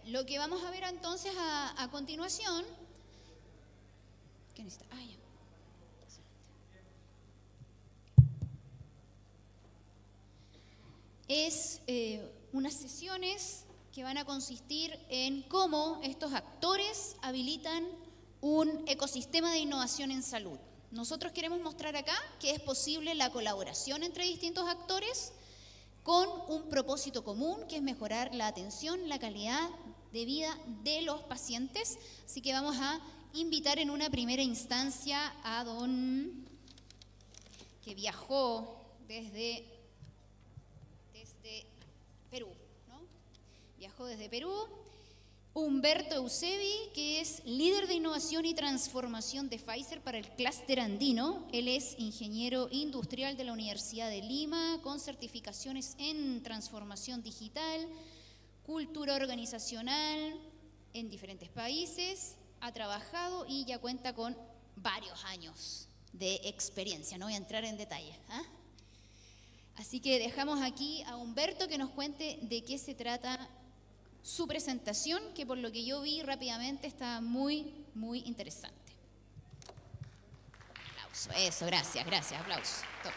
Ya, lo que vamos a ver entonces a continuación. ¿Qué necesita? Ah, ya. Es unas sesiones que van a consistir en cómo estos actores habilitan un ecosistema de innovación en salud. Nosotros queremos mostrar acá que es posible la colaboración entre distintos actores con un propósito común, que es mejorar la atención, la calidad de vida de los pacientes. Así que vamos a invitar en una primera instancia a don, que viajó desde Perú, ¿no? Viajó desde Perú. Humberto Eusebi, que es líder de innovación y transformación de Pfizer para el clúster andino. Él es ingeniero industrial de la Universidad de Lima, con certificaciones en transformación digital, cultura organizacional en diferentes países. Ha trabajado y ya cuenta con varios años de experiencia. No voy a entrar en detalle, ¿ah? Así que dejamos aquí a Humberto que nos cuente de qué se trata su presentación, que por lo que yo vi rápidamente está muy, muy interesante. Aplauso, eso, gracias, aplauso. Top.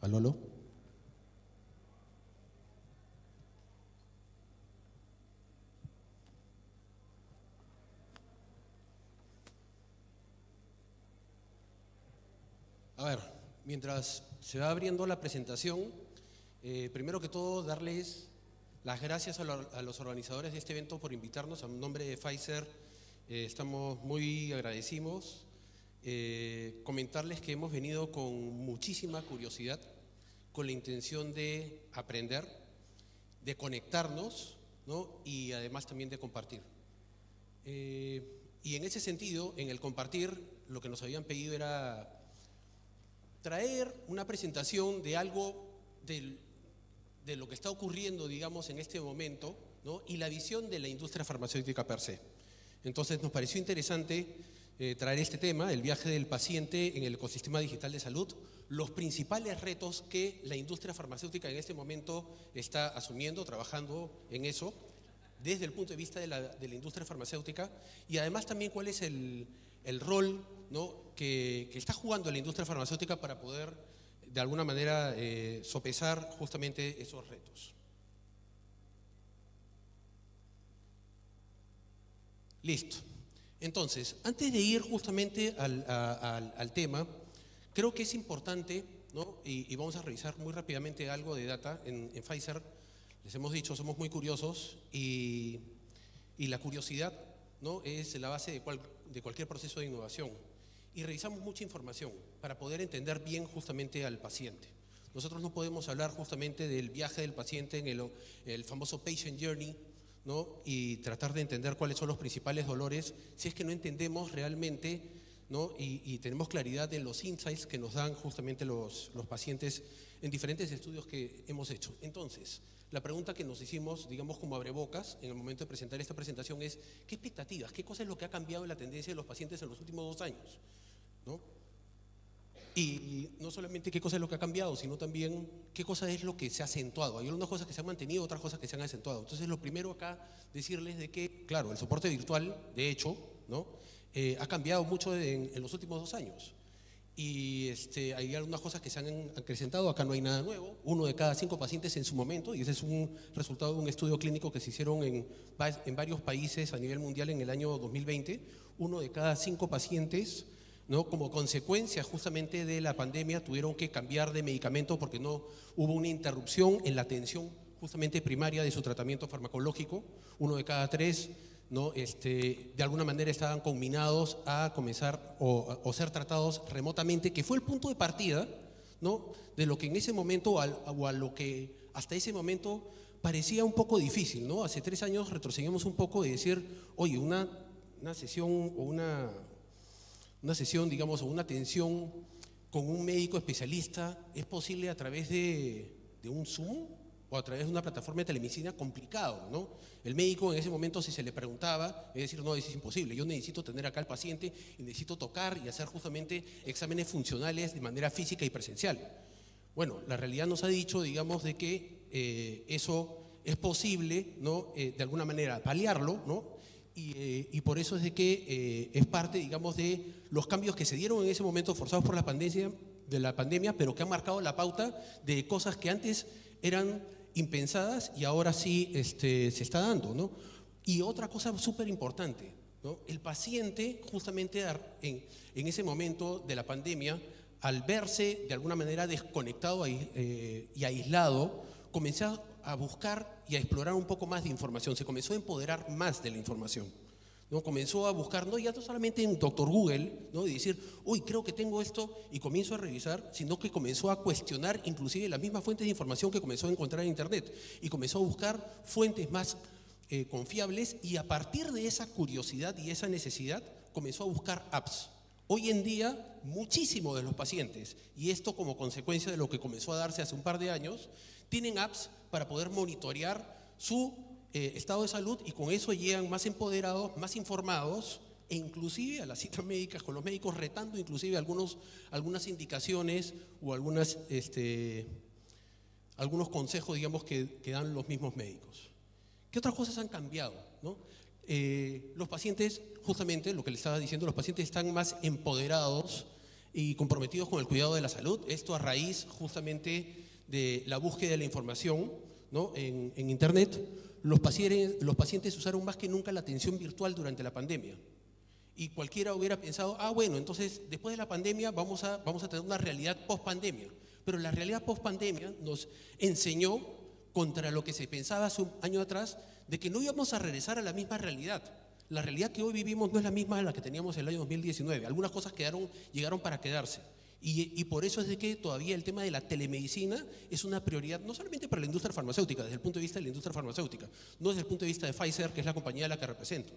¿Aló, aló? A ver, mientras se va abriendo la presentación, primero que todo darles las gracias a los organizadores de este evento por invitarnos. A nombre de Pfizer estamos muy agradecidos. Comentarles que hemos venido con muchísima curiosidad, con la intención de aprender, de conectarnos, ¿no? Y además también de compartir. Y en ese sentido, en el compartir, lo que nos habían pedido era traer una presentación de algo de lo que está ocurriendo, digamos, en este momento, ¿no? Y la visión de la industria farmacéutica per se. Entonces nos pareció interesante traer este tema, el viaje del paciente en el ecosistema digital de salud, los principales retos que la industria farmacéutica en este momento está asumiendo, trabajando en eso, desde el punto de vista de la industria farmacéutica, y además también cuál es el rol, ¿no?, que está jugando la industria farmacéutica para poder, de alguna manera, sopesar justamente esos retos. Listo. Entonces, antes de ir justamente al tema, creo que es importante, ¿no?, y vamos a revisar muy rápidamente algo de data en Pfizer. Les hemos dicho, somos muy curiosos y la curiosidad, ¿no?, es la base de cualquier proceso de innovación. Y revisamos mucha información para poder entender bien justamente al paciente. Nosotros no podemos hablar justamente del viaje del paciente en el famoso patient journey, ¿no?, y tratar de entender cuáles son los principales dolores si es que no entendemos realmente, ¿no?, y tenemos claridad en los insights que nos dan justamente los pacientes en diferentes estudios que hemos hecho. Entonces, la pregunta que nos hicimos, digamos como abrebocas, en el momento de presentar esta presentación es: ¿qué expectativas, qué cosa es lo que ha cambiado en la tendencia de los pacientes en los últimos 2 años? ¿No? Y no solamente qué cosa es lo que ha cambiado, sino también qué cosa es lo que se ha acentuado. Hay algunas cosas que se han mantenido, otras cosas que se han acentuado. Entonces, lo primero acá, decirles de que, claro, el soporte virtual, de hecho, ¿no?, ha cambiado mucho en los últimos 2 años. Y hay algunas cosas que se han acrecentado, acá no hay nada nuevo. 1 de cada 5 pacientes en su momento, y ese es un resultado de un estudio clínico que se hicieron en varios países a nivel mundial en el año 2020, 1 de cada 5 pacientes, ¿no?, como consecuencia justamente de la pandemia, tuvieron que cambiar de medicamento porque no hubo una interrupción en la atención justamente primaria de su tratamiento farmacológico. 1 de cada 3, ¿no?, de alguna manera estaban combinados a comenzar o ser tratados remotamente, que fue el punto de partida, ¿no?, de lo que en ese momento o a lo que hasta ese momento parecía un poco difícil, ¿no? Hace 3 años retrocedimos un poco y decir, oye, una sesión o una sesión, digamos, o una atención con un médico especialista, ¿es posible a través de un Zoom? o a través de una plataforma de telemedicina complicado, ¿no? El médico en ese momento, si se le preguntaba, es decir, no, eso es imposible, yo necesito tener acá al paciente y necesito tocar y hacer justamente exámenes funcionales de manera física y presencial. Bueno, la realidad nos ha dicho, digamos, de que eso es posible, ¿no? De alguna manera paliarlo, ¿no? Y por eso es de que es parte, digamos, de los cambios que se dieron en ese momento forzados por la pandemia, pero que han marcado la pauta de cosas que antes eran impensadas y ahora sí se está dando, ¿no? Y otra cosa súper importante, ¿no? El paciente, justamente en ese momento de la pandemia, al verse de alguna manera desconectado y aislado, comenzó a buscar y a explorar un poco más de información, se comenzó a empoderar más de la información, ¿no? Comenzó a buscar, no ya no solamente en Doctor Google, ¿no? Y decir, uy, creo que tengo esto y comienzo a revisar, sino que comenzó a cuestionar inclusive las mismas fuentes de información que comenzó a encontrar en Internet y comenzó a buscar fuentes más confiables, y a partir de esa curiosidad y esa necesidad comenzó a buscar apps. Hoy en día, muchísimos de los pacientes, y esto como consecuencia de lo que comenzó a darse hace un par de años, tienen apps para poder monitorear su estado de salud, y con eso llegan más empoderados, más informados, e inclusive a las citas médicas con los médicos, retando inclusive algunas indicaciones o algunos consejos, digamos, que dan los mismos médicos. ¿Qué otras cosas han cambiado, no? Los pacientes, justamente lo que le estaba diciendo, los pacientes están más empoderados y comprometidos con el cuidado de la salud. Esto a raíz justamente de la búsqueda de la información, ¿no? en Internet. Los pacientes usaron más que nunca la atención virtual durante la pandemia. Y cualquiera hubiera pensado, bueno, entonces después de la pandemia vamos a tener una realidad post-pandemia. Pero la realidad post-pandemia nos enseñó, contra lo que se pensaba hace un año atrás, de que no íbamos a regresar a la misma realidad. La realidad que hoy vivimos no es la misma a la que teníamos en el año 2019. Algunas cosas llegaron para quedarse. Y por eso es de que todavía el tema de la telemedicina es una prioridad, no solamente para la industria farmacéutica, desde el punto de vista de la industria farmacéutica, no desde el punto de vista de Pfizer, que es la compañía a la que represento,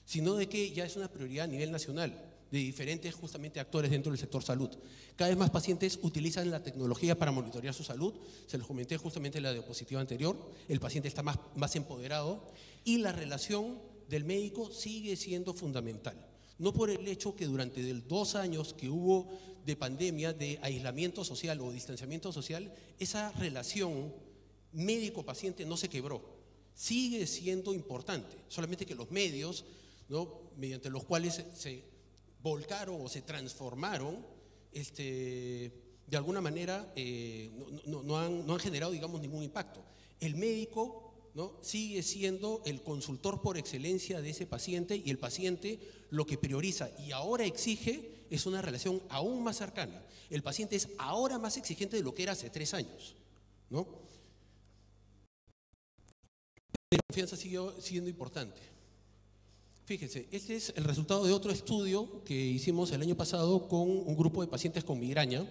sino de que ya es una prioridad a nivel nacional, de diferentes justamente actores dentro del sector salud. Cada vez más pacientes utilizan la tecnología para monitorear su salud. Se los comenté justamente en la diapositiva anterior. El paciente está más empoderado, y la relación del médico sigue siendo fundamental. No por el hecho que durante los 2 años que hubo de pandemia, de aislamiento social o distanciamiento social, esa relación médico-paciente no se quebró. Sigue siendo importante, solamente que los medios, ¿no?, mediante los cuales se volcaron o se transformaron, de alguna manera no han generado, digamos, ningún impacto. El médico, ¿no?, sigue siendo el consultor por excelencia de ese paciente, y el paciente lo que prioriza y ahora exige es una relación aún más cercana. El paciente es ahora más exigente de lo que era hace 3 años, ¿no? La confianza sigue siendo importante. Fíjense, este es el resultado de otro estudio que hicimos el año pasado con un grupo de pacientes con migraña,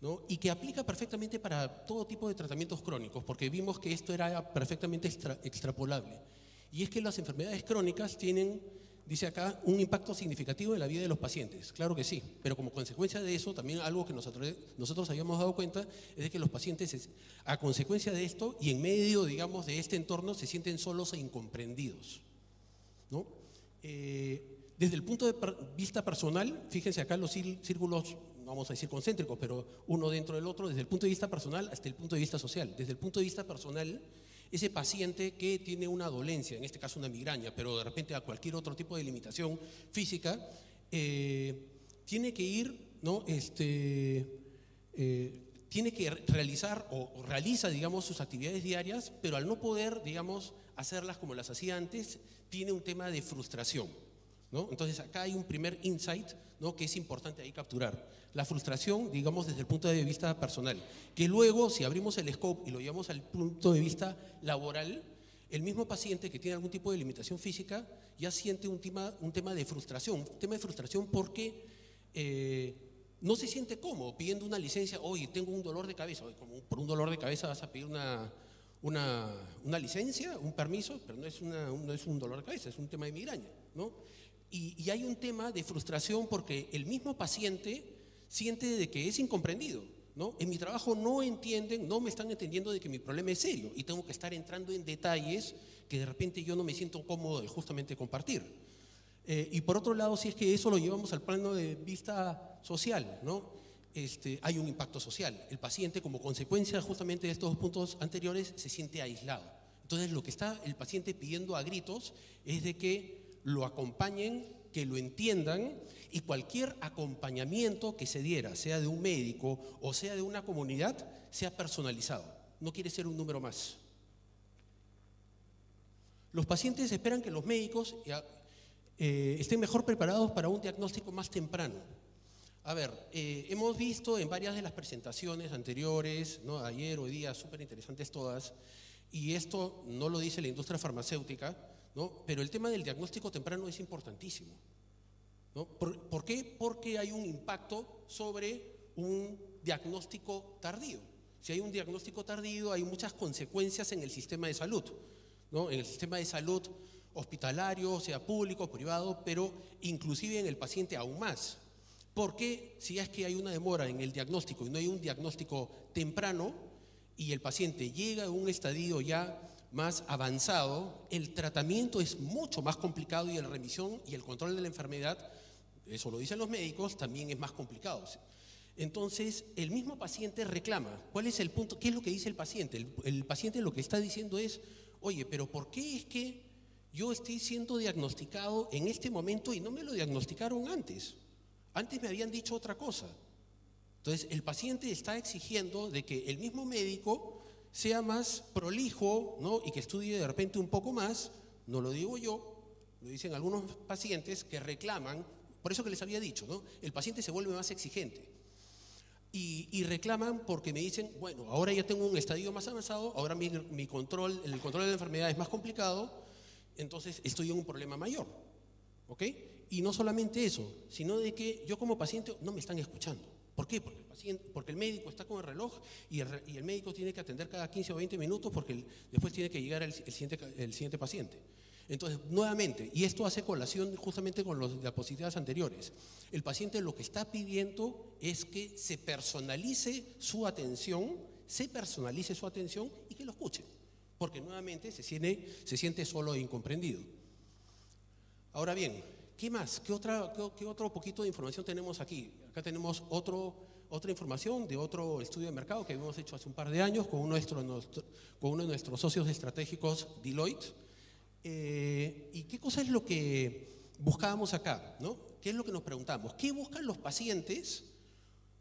¿no?, y que aplica perfectamente para todo tipo de tratamientos crónicos, porque vimos que esto era perfectamente extrapolable. Y es que las enfermedades crónicas tienen, dice acá, un impacto significativo en la vida de los pacientes. Claro que sí, pero como consecuencia de eso, también algo que nosotros habíamos dado cuenta es de que los pacientes, a consecuencia de esto y en medio, digamos, de este entorno, se sienten solos e incomprendidos, ¿no? Desde el punto de vista personal, fíjense acá los círculos, vamos a decir concéntricos, pero uno dentro del otro, desde el punto de vista personal hasta el punto de vista social. Desde el punto de vista personal, ese paciente que tiene una dolencia, en este caso una migraña, pero de repente a cualquier otro tipo de limitación física, tiene que ir, ¿no?, tiene que realizar o realiza, digamos, sus actividades diarias, pero al no poder, digamos, hacerlas como las hacía antes, tiene un tema de frustración, ¿no? Entonces acá hay un primer insight, ¿no?, que es importante ahí capturar. La frustración, digamos, desde el punto de vista personal, que luego, si abrimos el scope y lo llevamos al punto de vista laboral, el mismo paciente que tiene algún tipo de limitación física ya siente un tema de frustración, porque no se siente cómodo pidiendo una licencia. Oye, tengo un dolor de cabeza. Oye, como por un dolor de cabeza vas a pedir una licencia, un permiso, pero no es un dolor de cabeza, es un tema de migraña, ¿no? Y hay un tema de frustración porque el mismo paciente siente de que es incomprendido, ¿no? En mi trabajo no entienden, no me están entendiendo de que mi problema es serio y tengo que estar entrando en detalles que de repente yo no me siento cómodo de justamente compartir. Y por otro lado, si es que eso lo llevamos al plano de vista social, ¿no? Hay un impacto social. El paciente, como consecuencia justamente de estos dos puntos anteriores, se siente aislado. Entonces, lo que está el paciente pidiendo a gritos es de que lo acompañen, que lo entiendan, y cualquier acompañamiento que se diera, sea de un médico o sea de una comunidad, sea personalizado. No quiere ser un número más. Los pacientes esperan que los médicos estén mejor preparados para un diagnóstico más temprano. A ver, hemos visto en varias de las presentaciones anteriores, ¿no? Ayer, hoy día, súper interesantes todas, y esto no lo dice la industria farmacéutica, ¿no? Pero el tema del diagnóstico temprano es importantísimo, ¿no? ¿Por qué? Porque hay un impacto sobre un diagnóstico tardío. Si hay un diagnóstico tardío, hay muchas consecuencias en el sistema de salud, ¿no? En el sistema de salud hospitalario, sea público o privado, pero inclusive en el paciente aún más. Porque si es que hay una demora en el diagnóstico y no hay un diagnóstico temprano y el paciente llega a un estadio ya más avanzado, el tratamiento es mucho más complicado y la remisión y el control de la enfermedad, eso lo dicen los médicos, también es más complicado. Entonces, el mismo paciente reclama. ¿Cuál es el punto? ¿Qué es lo que dice el paciente? El paciente lo que está diciendo es, oye, pero ¿por qué es que yo estoy siendo diagnosticado en este momento y no me lo diagnosticaron antes? Antes me habían dicho otra cosa. Entonces, el paciente está exigiendo de que el mismo médico sea más prolijo, ¿no? Y que estudie de repente un poco más. No lo digo yo, lo dicen algunos pacientes que reclaman, por eso que les había dicho, ¿no? El paciente se vuelve más exigente. Y reclaman porque me dicen, bueno, ahora ya tengo un estadio más avanzado, ahora el control de la enfermedad es más complicado, entonces estoy en un problema mayor, ¿ok? Y no solamente eso, sino de que yo como paciente no me están escuchando. ¿Por qué? Porque el médico está con el reloj y el médico tiene que atender cada 15 o 20 minutos porque después tiene que llegar el siguiente paciente. Entonces, nuevamente, y esto hace colación justamente con las diapositivas anteriores, el paciente lo que está pidiendo es que se personalice su atención y que lo escuchen, porque nuevamente se siente solo e incomprendido. Ahora bien, ¿qué más? ¿Qué otro poquito de información tenemos aquí? Acá tenemos otra información de otro estudio de mercado que hemos hecho hace un par de años con uno de nuestros socios estratégicos, Deloitte. ¿Y qué cosa es lo que buscábamos acá, ¿no? ¿Qué es lo que nos preguntamos? ¿Qué buscan los pacientes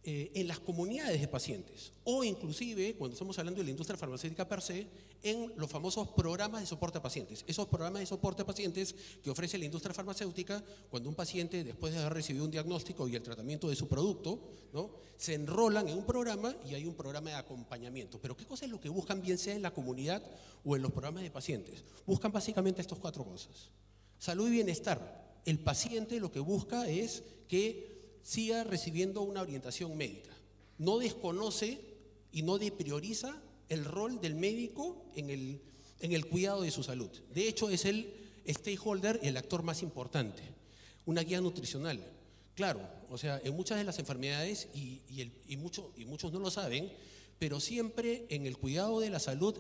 en las comunidades de pacientes? O inclusive, cuando estamos hablando de la industria farmacéutica per se, en los famosos programas de soporte a pacientes. Esos programas de soporte a pacientes que ofrece la industria farmacéutica cuando un paciente, después de haber recibido un diagnóstico y el tratamiento de su producto, ¿no? Se enrolan en un programa y hay un programa de acompañamiento. Pero ¿qué cosa es lo que buscan, bien sea en la comunidad o en los programas de pacientes? Buscan básicamente estas 4 cosas. Salud y bienestar. El paciente lo que busca es que siga recibiendo una orientación médica. No desconoce y no deprioriza el rol del médico en el cuidado de su salud. De hecho, es el stakeholder, el actor más importante. Una guía nutricional. Claro, o sea, en muchas de las enfermedades, y muchos no lo saben, pero siempre en el cuidado de la salud,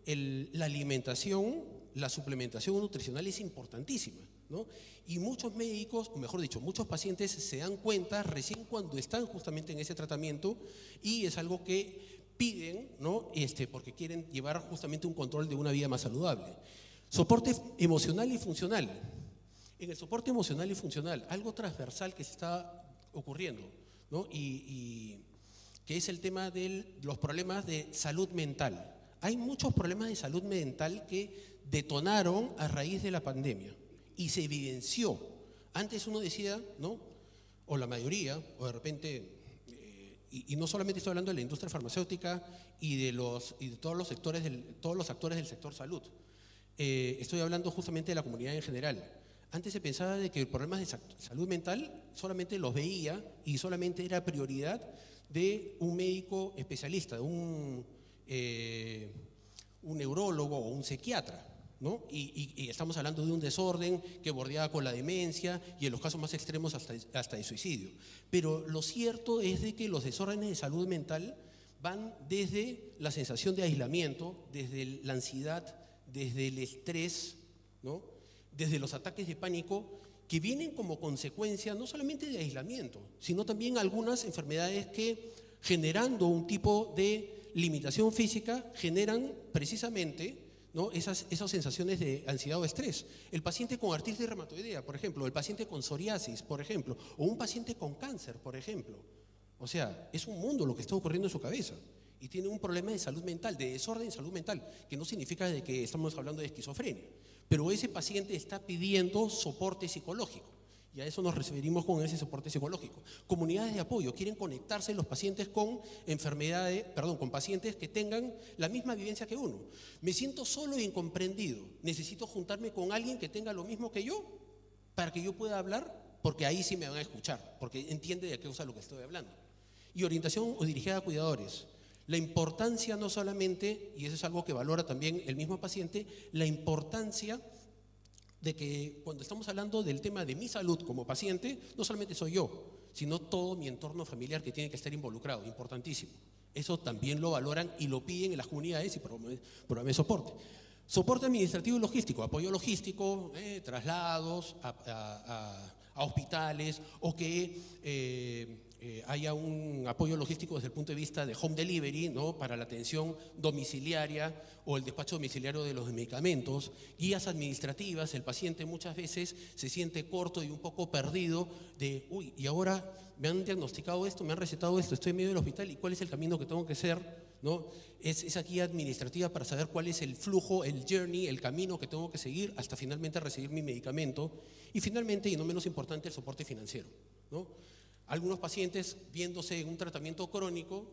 la alimentación, la suplementación nutricional es importantísima, ¿no? Y muchos médicos, o mejor dicho, muchos pacientes se dan cuenta recién cuando están justamente en ese tratamiento y es algo que piden, ¿no? Porque quieren llevar justamente un control de una vida más saludable. Soporte emocional y funcional. En el soporte emocional y funcional, algo transversal que se está ocurriendo, ¿no? Y que es el tema de los problemas de salud mental. Hay muchos problemas de salud mental que detonaron a raíz de la pandemia y se evidenció. Antes uno decía, ¿no? O la mayoría, o de repente, y no solamente estoy hablando de la industria farmacéutica y de todos los actores del sector salud. Estoy hablando justamente de la comunidad en general. Antes se pensaba de que problemas de salud mental solamente los veía y solamente era prioridad de un médico especialista, un neurólogo o un psiquiatra, ¿no? Y estamos hablando de un desorden que bordeaba con la demencia y en los casos más extremos hasta el suicidio. Pero lo cierto es de que los desórdenes de salud mental van desde la sensación de aislamiento, desde la ansiedad, desde el estrés, ¿no? Desde los ataques de pánico, que vienen como consecuencia no solamente de aislamiento, sino también algunas enfermedades que, generando un tipo de limitación física, generan precisamente, ¿no?, esas sensaciones de ansiedad o estrés. El paciente con artritis reumatoidea, por ejemplo, el paciente con psoriasis, por ejemplo, o un paciente con cáncer, por ejemplo. O sea, es un mundo lo que está ocurriendo en su cabeza. Y tiene un problema de salud mental, de desorden de salud mental, que no significa de que estamos hablando de esquizofrenia. Pero ese paciente está pidiendo soporte psicológico. Y a eso nos referimos con ese soporte psicológico. Comunidades de apoyo, quieren conectarse los pacientes con con pacientes que tengan la misma vivencia que uno. Me siento solo e incomprendido. Necesito juntarme con alguien que tenga lo mismo que yo para que yo pueda hablar, porque ahí sí me van a escuchar, porque entiende de qué cosa es lo que estoy hablando. Y orientación o dirigida a cuidadores. La importancia no solamente, y eso es algo que valora también el mismo paciente, la importancia de que cuando estamos hablando del tema de mi salud como paciente, no solamente soy yo, sino todo mi entorno familiar que tiene que estar involucrado, importantísimo. Eso también lo valoran y lo piden en las comunidades y promueven soporte. Soporte administrativo y logístico, apoyo logístico, traslados a hospitales, o que haya un apoyo logístico desde el punto de vista de home delivery, ¿no?, para la atención domiciliaria o el despacho domiciliario de los medicamentos, guías administrativas. El paciente muchas veces se siente corto y un poco perdido de, uy, y ahora me han diagnosticado esto, me han recetado esto, estoy en medio del hospital, ¿y cuál es el camino que tengo que hacer? ¿No? Esa guía administrativa para saber cuál es el flujo, el journey, el camino que tengo que seguir hasta finalmente recibir mi medicamento. Y finalmente, y no menos importante, el soporte financiero, ¿no? Algunos pacientes, viéndose en un tratamiento crónico,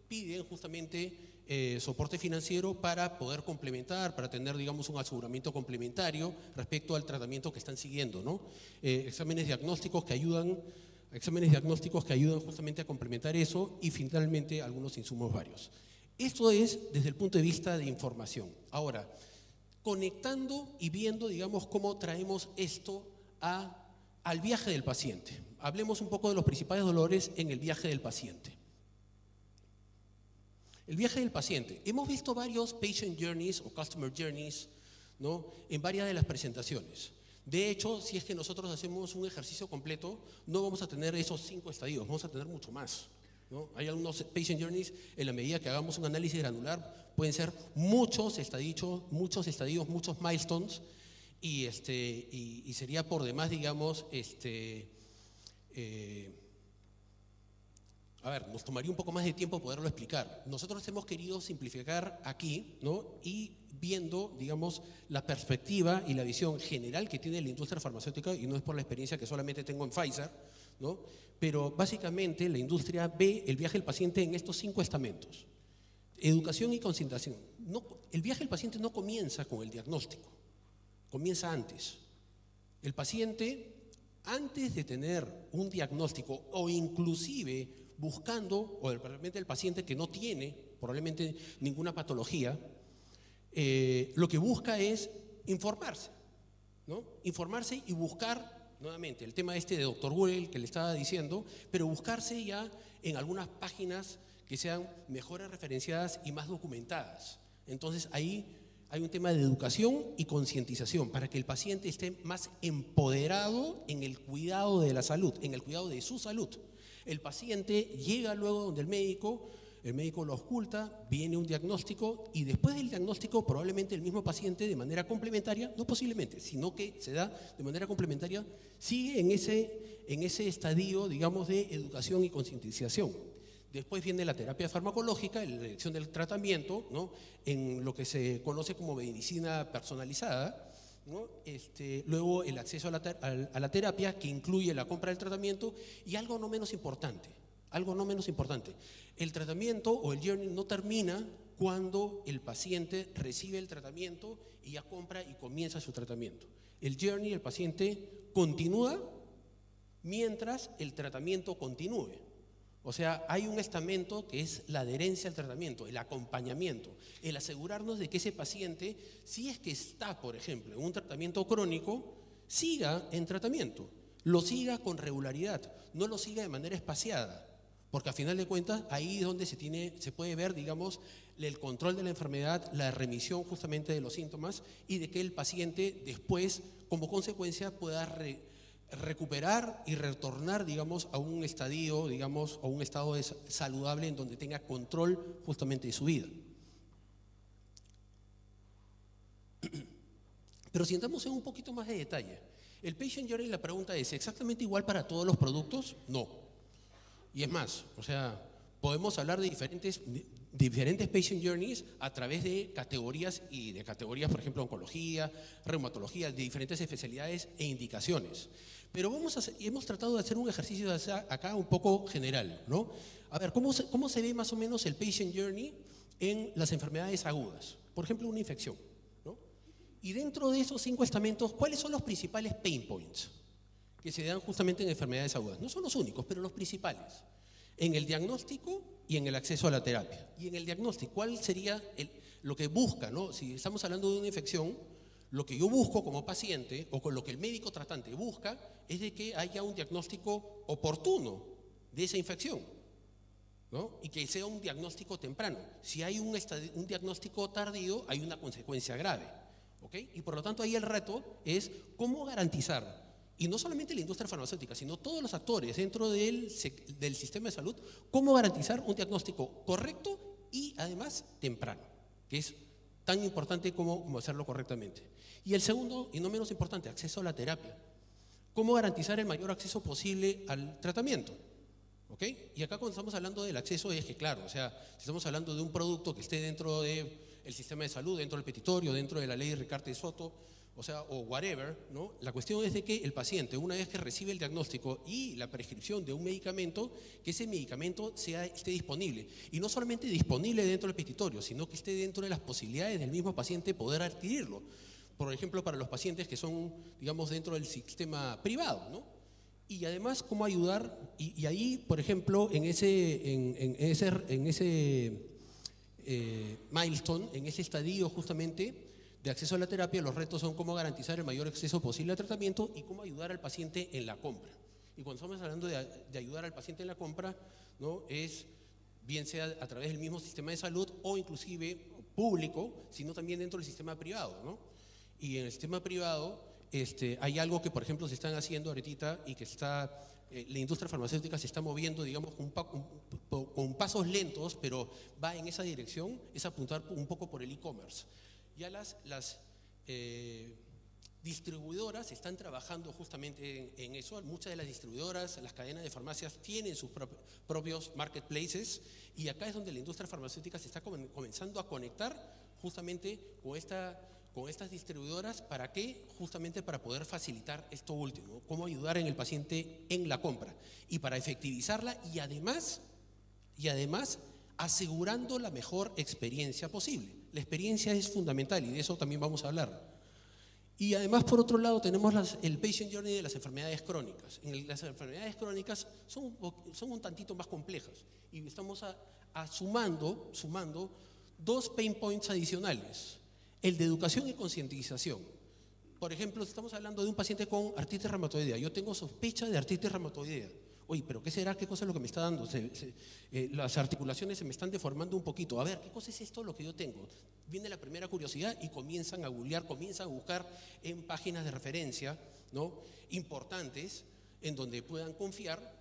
piden justamente soporte financiero para poder complementar, para tener, digamos, un aseguramiento complementario respecto al tratamiento que están siguiendo, ¿no? Exámenes diagnósticos que ayudan justamente a complementar eso, y finalmente algunos insumos varios. Esto es desde el punto de vista de información. Ahora, conectando y viendo, digamos, cómo traemos esto al viaje del paciente. Hablemos un poco de los principales dolores en el viaje del paciente. El viaje del paciente. Hemos visto varios patient journeys o customer journeys, ¿no?, en varias de las presentaciones. De hecho, si es que nosotros hacemos un ejercicio completo, no vamos a tener esos 5 estadios, vamos a tener mucho más, ¿no? Hay algunos patient journeys, en la medida que hagamos un análisis granular, pueden ser muchos estadios, muchos milestones, y sería por demás, digamos, nos tomaría un poco más de tiempo poderlo explicar. Nosotros hemos querido simplificar aquí, ¿no?, y viendo, digamos, la perspectiva y la visión general que tiene la industria farmacéutica, y no es por la experiencia que solamente tengo en Pfizer, ¿no?, pero básicamente la industria ve el viaje del paciente en estos 5 estamentos. Educación y concientización. El viaje del paciente no comienza con el diagnóstico, comienza antes. El paciente, antes de tener un diagnóstico, o inclusive buscando, o realmente el paciente que no tiene probablemente ninguna patología, lo que busca es informarse, ¿no? Informarse y buscar, nuevamente, el tema de Dr. Google que le estaba diciendo, pero buscarse ya en algunas páginas que sean mejores referenciadas y más documentadas. Entonces ahí hay un tema de educación y concientización para que el paciente esté más empoderado en el cuidado de la salud, en el cuidado de su salud. El paciente llega luego donde el médico lo ausculta, viene un diagnóstico, y después del diagnóstico probablemente el mismo paciente, de manera complementaria, no posiblemente, sino que se da de manera complementaria, sigue en ese estadio, digamos, de educación y concientización. Después viene la terapia farmacológica, la elección del tratamiento, ¿no?, en lo que se conoce como medicina personalizada, ¿no? Luego el acceso a la terapia, que incluye la compra del tratamiento, y algo no menos importante, el tratamiento o el journey no termina cuando el paciente recibe el tratamiento y ya compra y comienza su tratamiento. El journey, el paciente continúa mientras el tratamiento continúe, O sea, hay un estamento que es la adherencia al tratamiento, el acompañamiento, el asegurarnos de que ese paciente, si es que está, por ejemplo, en un tratamiento crónico, siga en tratamiento, lo siga con regularidad, no lo siga de manera espaciada, porque a final de cuentas ahí es donde se puede ver, digamos, el control de la enfermedad, la remisión justamente de los síntomas y de que el paciente después, como consecuencia, pueda recuperar y retornar, digamos, a un estadio, digamos, a un estado saludable en donde tenga control justamente de su vida. Pero si entramos en un poquito más de detalle, el patient journey, la pregunta es, ¿exactamente igual para todos los productos? No. Y es más, o sea, podemos hablar de diferentes patient journeys a través de categorías por ejemplo, oncología, reumatología, de diferentes especialidades e indicaciones. Pero hemos tratado de hacer un ejercicio acá un poco general, ¿no? A ver, ¿cómo se ve más o menos el patient journey en las enfermedades agudas? Por ejemplo, una infección, ¿no? Y dentro de esos 5 estamentos, ¿cuáles son los principales pain points que se dan justamente en enfermedades agudas? No son los únicos, pero los principales. En el diagnóstico y en el acceso a la terapia. Y en el diagnóstico, ¿cuál sería lo que busca, ¿no? Si estamos hablando de una infección, lo que yo busco como paciente o con lo que el médico tratante busca es de que haya un diagnóstico oportuno de esa infección, ¿no? Y que sea un diagnóstico temprano. Si hay un diagnóstico tardío, hay una consecuencia grave, ¿ok? Y por lo tanto ahí el reto es cómo garantizar, y no solamente la industria farmacéutica, sino todos los actores dentro del sistema de salud, cómo garantizar un diagnóstico correcto y además temprano, que es tan importante como hacerlo correctamente. Y el segundo, y no menos importante, acceso a la terapia. Cómo garantizar el mayor acceso posible al tratamiento, ¿ok? Y acá cuando estamos hablando del acceso es que, claro, o sea, si estamos hablando de un producto que esté dentro del sistema de salud, dentro del petitorio, dentro de la ley de Ricardo Soto, o sea, o whatever, ¿no? La cuestión es de que el paciente, una vez que recibe el diagnóstico y la prescripción de un medicamento, que ese medicamento esté disponible. Y no solamente disponible dentro del petitorio, sino que esté dentro de las posibilidades del mismo paciente poder adquirirlo. Por ejemplo, para los pacientes que son, digamos, dentro del sistema privado, ¿no? Y además, cómo ayudar, y ahí, por ejemplo, en ese milestone, en ese estadio justamente, de acceso a la terapia, los retos son cómo garantizar el mayor acceso posible al tratamiento y cómo ayudar al paciente en la compra. Y cuando estamos hablando de ayudar al paciente en la compra, ¿no? Es bien sea a través del mismo sistema de salud o inclusive público, sino también dentro del sistema privado, ¿no? Y en el sistema privado hay algo que, por ejemplo, se están haciendo ahorita y que la industria farmacéutica se está moviendo, digamos, con pasos lentos, pero va en esa dirección, es apuntar un poco por el e-commerce. Ya las distribuidoras están trabajando justamente en eso. Muchas de las distribuidoras, las cadenas de farmacias tienen sus propios marketplaces y acá es donde la industria farmacéutica se está comenzando a conectar justamente con estas distribuidoras. ¿Para qué? Justamente para poder facilitar esto último, cómo ayudar en el paciente en la compra y para efectivizarla y además asegurando la mejor experiencia posible. La experiencia es fundamental y de eso también vamos a hablar. Y además, por otro lado, tenemos el patient journey de las enfermedades crónicas. Las enfermedades crónicas son un tantito más complejas y estamos sumando 2 pain points adicionales. El de educación y concientización. Por ejemplo, estamos hablando de un paciente con artritis reumatoidea. Yo tengo sospecha de artritis reumatoidea. Oye, ¿pero qué será? ¿Qué cosa es lo que me está dando? Las articulaciones se me están deformando un poquito. A ver, ¿qué cosa es esto lo que yo tengo? Viene la primera curiosidad y comienzan a googlear, comienzan a buscar en páginas de referencia, ¿no? Importantes, en donde puedan confiar.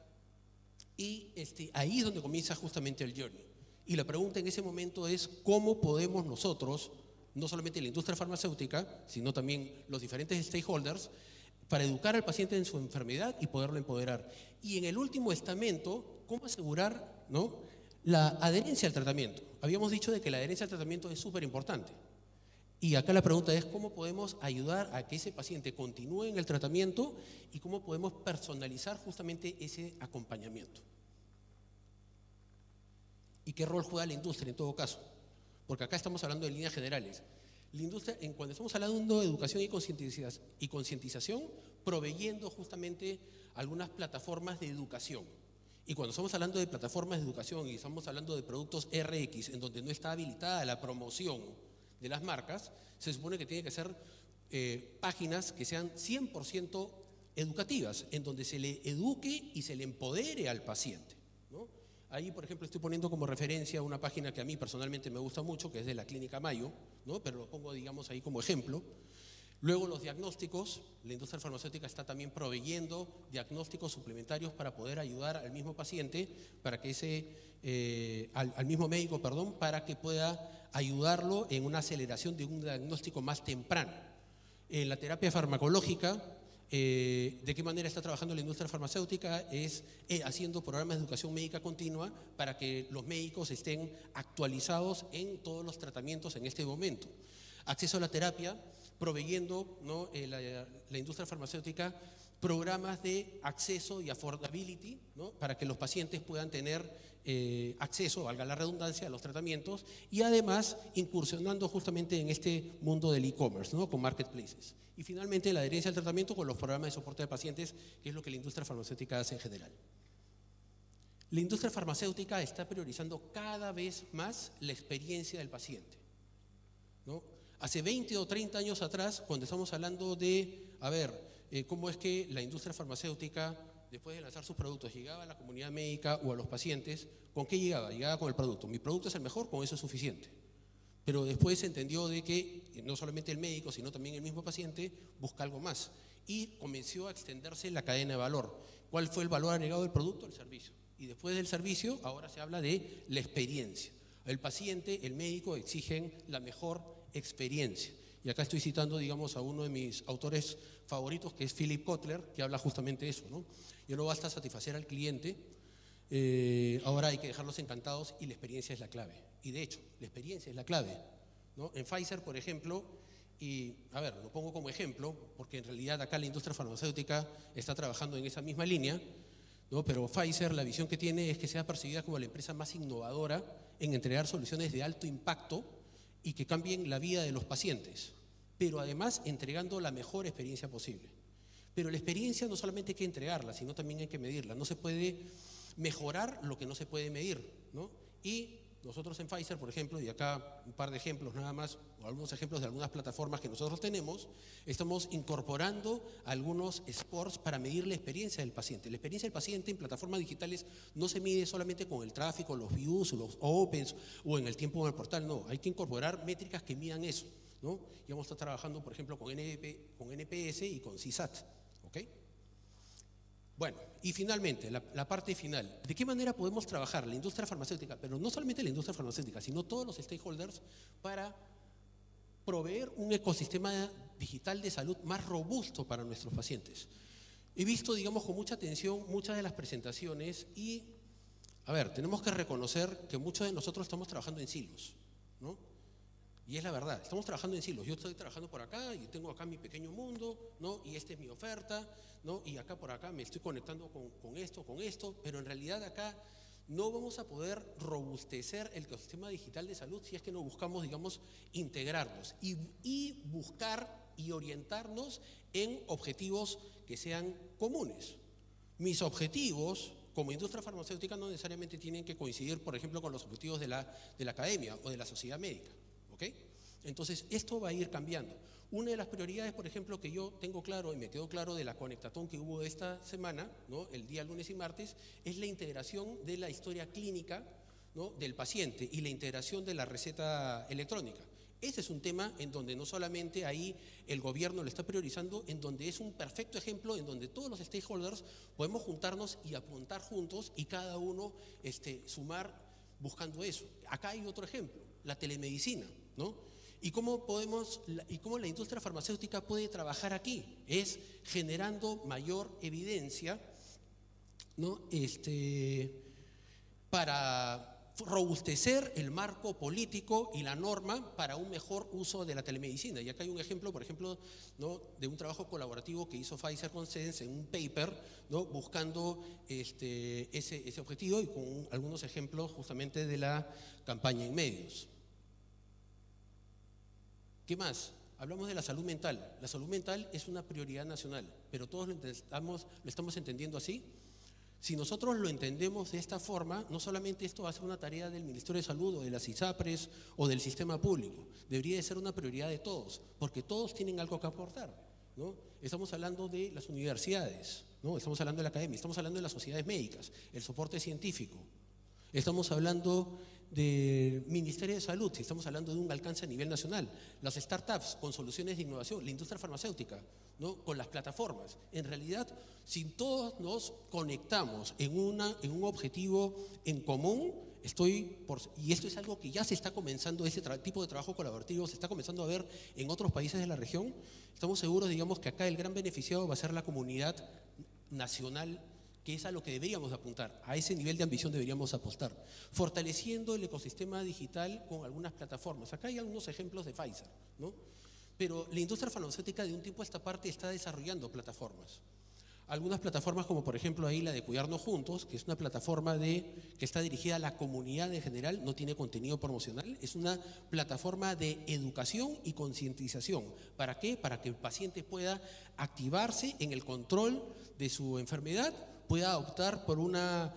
Y ahí es donde comienza justamente el journey. Y la pregunta en ese momento es, ¿cómo podemos nosotros, no solamente la industria farmacéutica, sino también los diferentes stakeholders, para educar al paciente en su enfermedad y poderlo empoderar? Y en el último estamento, ¿cómo asegurar, ¿no?, la adherencia al tratamiento? Habíamos dicho de que la adherencia al tratamiento es súper importante. Y acá la pregunta es, ¿cómo podemos ayudar a que ese paciente continúe en el tratamiento y cómo podemos personalizar justamente ese acompañamiento? ¿Y qué rol juega la industria en todo caso? Porque acá estamos hablando de líneas generales. La industria, cuando estamos hablando de educación y concientización, proveyendo justamente algunas plataformas de educación. Y cuando estamos hablando de plataformas de educación y estamos hablando de productos RX, en donde no está habilitada la promoción de las marcas, se supone que tiene que ser páginas que sean 100% educativas, en donde se le eduque y se le empodere al paciente, ¿no? Ahí, por ejemplo, estoy poniendo como referencia una página que a mí personalmente me gusta mucho, que es de la Clínica Mayo, ¿no? Pero lo pongo, digamos, ahí como ejemplo. Luego los diagnósticos, la industria farmacéutica está también proveyendo diagnósticos suplementarios para poder ayudar al mismo paciente, para que al mismo médico, perdón, para que pueda ayudarlo en una aceleración de un diagnóstico más temprano. En la terapia farmacológica, ¿de qué manera está trabajando la industria farmacéutica? Es haciendo programas de educación médica continua para que los médicos estén actualizados en todos los tratamientos en este momento. Acceso a la terapia, proveyendo, ¿no?, la industria farmacéutica programas de acceso y affordability, ¿no?, para que los pacientes puedan tener acceso, valga la redundancia, a los tratamientos, y además incursionando justamente en este mundo del e-commerce, ¿no?, con marketplaces. Y finalmente la adherencia al tratamiento con los programas de soporte de pacientes, que es lo que la industria farmacéutica hace en general. La industria farmacéutica está priorizando cada vez más la experiencia del paciente, ¿no? Hace 20 o 30 años atrás, cuando estamos hablando de, cómo es que la industria farmacéutica, después de lanzar sus productos, llegaba a la comunidad médica o a los pacientes, ¿con qué llegaba? Llegaba con el producto. Mi producto es el mejor, con eso es suficiente. Pero después se entendió de que no solamente el médico, sino también el mismo paciente busca algo más. Y comenzó a extenderse la cadena de valor. ¿Cuál fue el valor agregado del producto? El servicio. Y después del servicio, ahora se habla de la experiencia. El paciente, el médico exigen la mejor experiencia. Y acá estoy citando, digamos, a uno de mis autores favoritos, que es Philip Kotler, que habla justamente de eso, ¿no? Ya no basta satisfacer al cliente, ahora hay que dejarlos encantados y la experiencia es la clave. Y de hecho, la experiencia es la clave, ¿no? En Pfizer, por ejemplo, y lo pongo como ejemplo, porque en realidad acá la industria farmacéutica está trabajando en esa misma línea, ¿no? Pero Pfizer, la visión que tiene es que sea percibida como la empresa más innovadora en entregar soluciones de alto impacto y que cambien la vida de los pacientes, pero además entregando la mejor experiencia posible. Pero la experiencia no solamente hay que entregarla, sino también hay que medirla. No se puede mejorar lo que no se puede medir, ¿no? Y nosotros en Pfizer, por ejemplo, y acá un par de ejemplos nada más, o algunos ejemplos de algunas plataformas que nosotros tenemos, estamos incorporando algunos scores para medir la experiencia del paciente. La experiencia del paciente en plataformas digitales no se mide solamente con el tráfico, los views, los opens o en el tiempo en el portal, no. Hay que incorporar métricas que midan eso, ¿no? Y vamos a estar trabajando, por ejemplo, con NPS y con CSAT, ¿ok? Bueno, y finalmente, la parte final. ¿De qué manera podemos trabajar la industria farmacéutica, pero no solamente la industria farmacéutica, sino todos los stakeholders, para proveer un ecosistema digital de salud más robusto para nuestros pacientes? He visto, digamos, con mucha atención muchas de las presentaciones y, tenemos que reconocer que muchos de nosotros estamos trabajando en silos, ¿no? Y es la verdad, estamos trabajando en silos. Yo estoy trabajando por acá y tengo acá mi pequeño mundo, ¿no? Y esta es mi oferta, ¿no? Y acá por acá me estoy conectando con esto, pero en realidad acá no vamos a poder robustecer el ecosistema digital de salud si es que no buscamos, digamos, integrarnos y buscar y orientarnos en objetivos que sean comunes. Mis objetivos como industria farmacéutica no necesariamente tienen que coincidir, por ejemplo, con los objetivos de la academia o de la sociedad médica. ¿Okay? Entonces, esto va a ir cambiando. Una de las prioridades, por ejemplo, que yo tengo claro y me quedó claro de la Conectatón que hubo esta semana, ¿no?, el día lunes y martes, es la integración de la historia clínica, ¿no?, del paciente y la integración de la receta electrónica. Ese es un tema en donde no solamente ahí el gobierno lo está priorizando, en donde es un perfecto ejemplo, en donde todos los stakeholders podemos juntarnos y apuntar juntos y cada uno sumar buscando eso. Acá hay otro ejemplo, la telemedicina, ¿no? ¿Y cómo la industria farmacéutica puede trabajar aquí? Es generando mayor evidencia, ¿no?, para robustecer el marco político y la norma para un mejor uso de la telemedicina. Y acá hay un ejemplo, por ejemplo, ¿no?, de un trabajo colaborativo que hizo Pfizer con Sense en un paper, ¿no?, buscando ese objetivo y con algunos ejemplos justamente de la campaña en medios. ¿Qué más? Hablamos de la salud mental. La salud mental es una prioridad nacional, pero todos lo estamos entendiendo así. Si nosotros lo entendemos de esta forma, no solamente esto va a ser una tarea del Ministerio de Salud o de las ISAPRES o del sistema público, debería de ser una prioridad de todos, porque todos tienen algo que aportar, ¿no? Estamos hablando de las universidades, ¿no? Estamos hablando de la academia, estamos hablando de las sociedades médicas, el soporte científico, estamos hablando del Ministerio de Salud, si estamos hablando de un alcance a nivel nacional, las startups con soluciones de innovación, la industria farmacéutica, ¿no? Con las plataformas. En realidad, si todos nos conectamos en un objetivo en común, y esto es algo que ya se está comenzando, ese tipo de trabajo colaborativo se está comenzando a ver en otros países de la región, estamos seguros, digamos, que acá el gran beneficiado va a ser la comunidad nacional, que es a lo que deberíamos apuntar, a ese nivel de ambición deberíamos apostar, fortaleciendo el ecosistema digital con algunas plataformas. Acá hay algunos ejemplos de Pfizer, ¿no? Pero la industria farmacéutica de un tiempo a esta parte está desarrollando plataformas. Algunas plataformas como por ejemplo ahí la de Cuidarnos Juntos, que es una plataforma que está dirigida a la comunidad en general, no tiene contenido promocional, es una plataforma de educación y concientización. ¿Para qué? Para que el paciente pueda activarse en el control de su enfermedad, pueda optar por una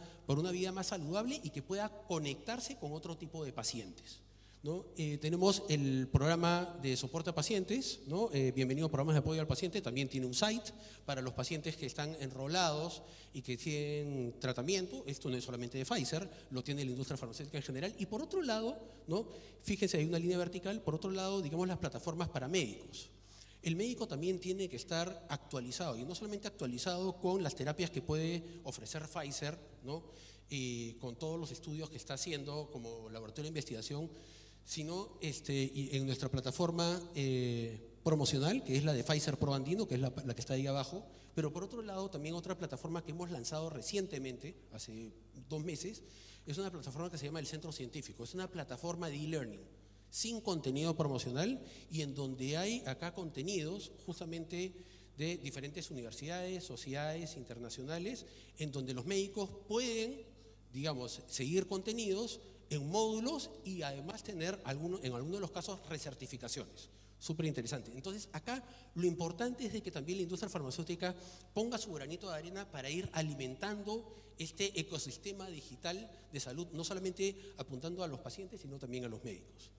vida más saludable y que pueda conectarse con otro tipo de pacientes, ¿no? Tenemos el programa de soporte a pacientes, ¿no? Bienvenido Programas de Apoyo al Paciente, también tiene un site para los pacientes que están enrolados y que tienen tratamiento. Esto no es solamente de Pfizer, lo tiene la industria farmacéutica en general. Y por otro lado, ¿no? Fíjense, hay una línea vertical, por otro lado, digamos, las plataformas para médicos. El médico también tiene que estar actualizado, y no solamente actualizado con las terapias que puede ofrecer Pfizer, ¿no? Y con todos los estudios que está haciendo como laboratorio de investigación, sino en nuestra plataforma promocional, que es la de Pfizer Pro Andino, que es la que está ahí abajo, pero por otro lado también otra plataforma que hemos lanzado recientemente, hace 2 meses, es una plataforma que se llama el Centro Científico, es una plataforma de e-learning, sin contenido promocional y en donde hay acá contenidos justamente de diferentes universidades, sociedades internacionales, en donde los médicos pueden, digamos, seguir contenidos en módulos y además tener en algunos de los casos recertificaciones. Súper interesante. Entonces acá lo importante es de que también la industria farmacéutica ponga su granito de arena para ir alimentando este ecosistema digital de salud, no solamente apuntando a los pacientes, sino también a los médicos.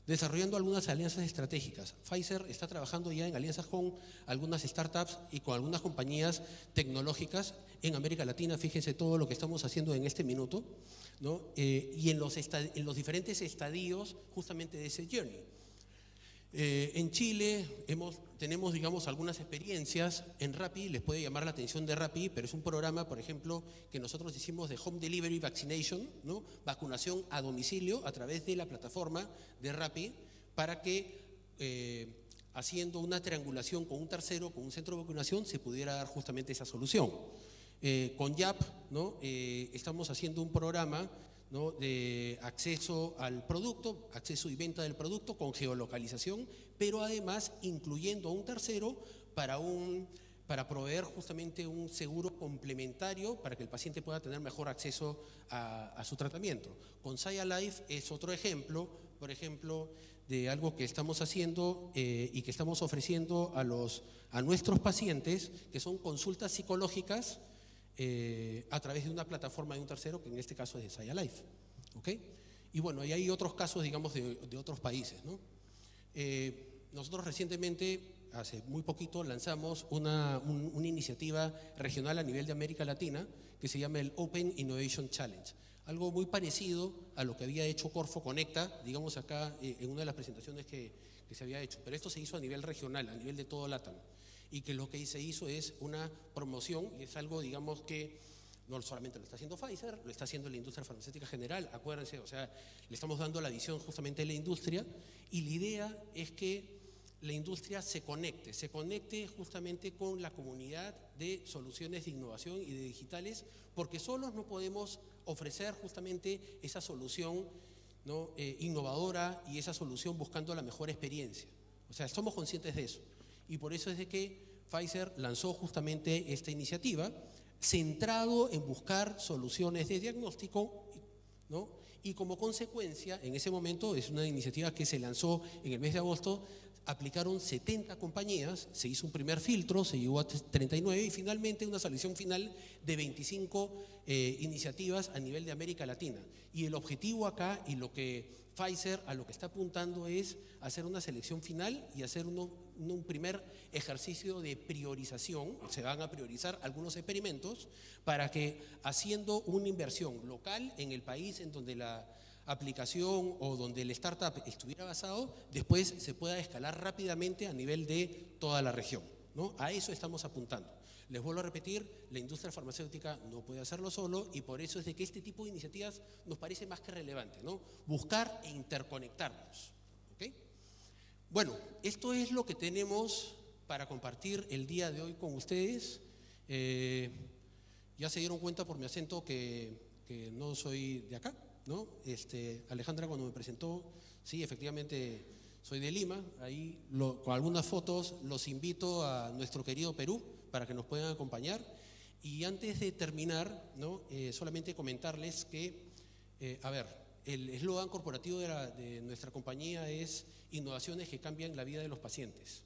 Desarrollando algunas alianzas estratégicas. Pfizer está trabajando ya en alianzas con algunas startups y con algunas compañías tecnológicas en América Latina. Fíjense todo lo que estamos haciendo en este minuto, ¿no? Y en los diferentes estadios justamente de ese journey. En Chile tenemos, digamos, algunas experiencias en Rappi, les puede llamar la atención de Rappi, pero es un programa, por ejemplo, que nosotros hicimos de Home Delivery Vaccination, ¿no? Vacunación a domicilio a través de la plataforma de Rappi, para que haciendo una triangulación con un tercero, con un centro de vacunación, se pudiera dar justamente esa solución. Con YAP, ¿no? Estamos haciendo un programa, ¿no? De acceso al producto, acceso y venta del producto con geolocalización, pero además incluyendo a un tercero para proveer justamente un seguro complementario para que el paciente pueda tener mejor acceso a su tratamiento. Con Saya Life es otro ejemplo, por ejemplo, de algo que estamos haciendo y que estamos ofreciendo a nuestros pacientes, que son consultas psicológicas a través de una plataforma de un tercero, que en este caso es de Saya Life, ¿ok? Y bueno, y hay otros casos, digamos, de otros países, ¿no? Nosotros recientemente, hace muy poquito, lanzamos una iniciativa regional a nivel de América Latina que se llama el Open Innovation Challenge, algo muy parecido a lo que había hecho Corfo Conecta, digamos acá en una de las presentaciones que se había hecho, pero esto se hizo a nivel regional, a nivel de todo LATAM. Y que lo que se hizo es una promoción, y es algo, digamos, que no solamente lo está haciendo Pfizer, lo está haciendo la industria farmacéutica general, acuérdense, o sea, le estamos dando la visión justamente de la industria, y la idea es que la industria se conecte justamente con la comunidad de soluciones de innovación y de digitales, porque solos no podemos ofrecer justamente esa solución, ¿no? Innovadora y esa solución buscando la mejor experiencia. O sea, somos conscientes de eso. Y por eso es de que Pfizer lanzó justamente esta iniciativa, centrado en buscar soluciones de diagnóstico, ¿no? Y como consecuencia, en ese momento, es una iniciativa que se lanzó en el mes de agosto, aplicaron 70 compañías, se hizo un primer filtro, se llegó a 39 y finalmente una selección final de 25 iniciativas a nivel de América Latina. Y el objetivo acá y lo que Pfizer a lo que está apuntando es hacer una selección final y hacer un primer ejercicio de priorización. Se van a priorizar algunos experimentos para que, haciendo una inversión local en el país en donde la aplicación o donde el startup estuviera basado, después se pueda escalar rápidamente a nivel de toda la región, ¿no? A eso estamos apuntando. Les vuelvo a repetir, la industria farmacéutica no puede hacerlo solo y por eso es de que este tipo de iniciativas nos parece más que relevante, ¿no? Buscar e interconectarnos, ¿ok? Bueno, esto es lo que tenemos para compartir el día de hoy con ustedes. Ya se dieron cuenta por mi acento que no soy de acá, ¿no? Alejandra cuando me presentó, sí, efectivamente soy de Lima. Ahí con algunas fotos los invito a nuestro querido Perú para que nos puedan acompañar. Y antes de terminar, ¿no? Solamente comentarles que, a ver, el eslogan corporativo de nuestra compañía es innovaciones que cambian la vida de los pacientes,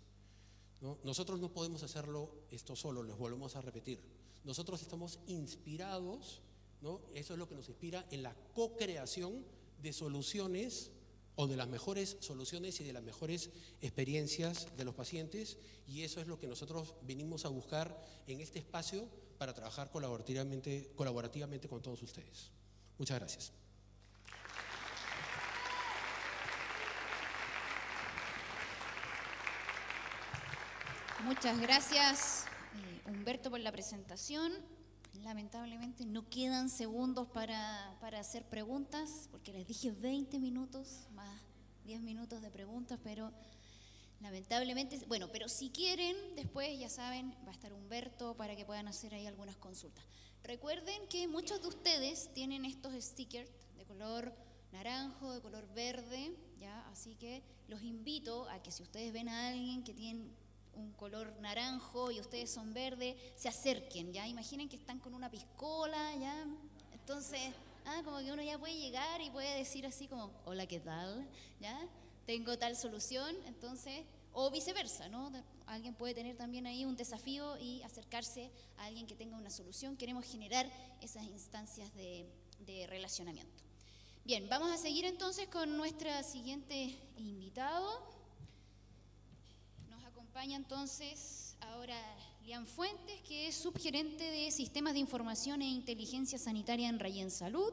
¿no? Nosotros no podemos hacerlo esto solo, les volvemos a repetir. Nosotros estamos inspirados, ¿no? Eso es lo que nos inspira en la co-creación de soluciones o de las mejores soluciones y de las mejores experiencias de los pacientes, y eso es lo que nosotros venimos a buscar en este espacio para trabajar colaborativamente con todos ustedes. Muchas gracias. Muchas gracias, Humberto, por la presentación. Lamentablemente no quedan segundos para hacer preguntas, porque les dije 20 minutos, más 10 minutos de preguntas, pero lamentablemente, bueno, pero si quieren, después ya saben, va a estar Humberto para que puedan hacer ahí algunas consultas. Recuerden que muchos de ustedes tienen estos stickers de color naranjo, de color verde, ¿ya? Así que los invito a que si ustedes ven a alguien que tiene un color naranjo y ustedes son verde, se acerquen, ¿ya? Imaginen que están con una piscola, ¿ya? Entonces, como que uno ya puede llegar y puede decir así como, hola, ¿qué tal? ¿Ya? Tengo tal solución, entonces, o viceversa, ¿no? Alguien puede tener también ahí un desafío y acercarse a alguien que tenga una solución. Queremos generar esas instancias de relacionamiento. Bien, vamos a seguir entonces con nuestra siguiente invitado. Acompaña entonces ahora Lian Fuentes, que es subgerente de Sistemas de Información e Inteligencia Sanitaria en Rayen Salud.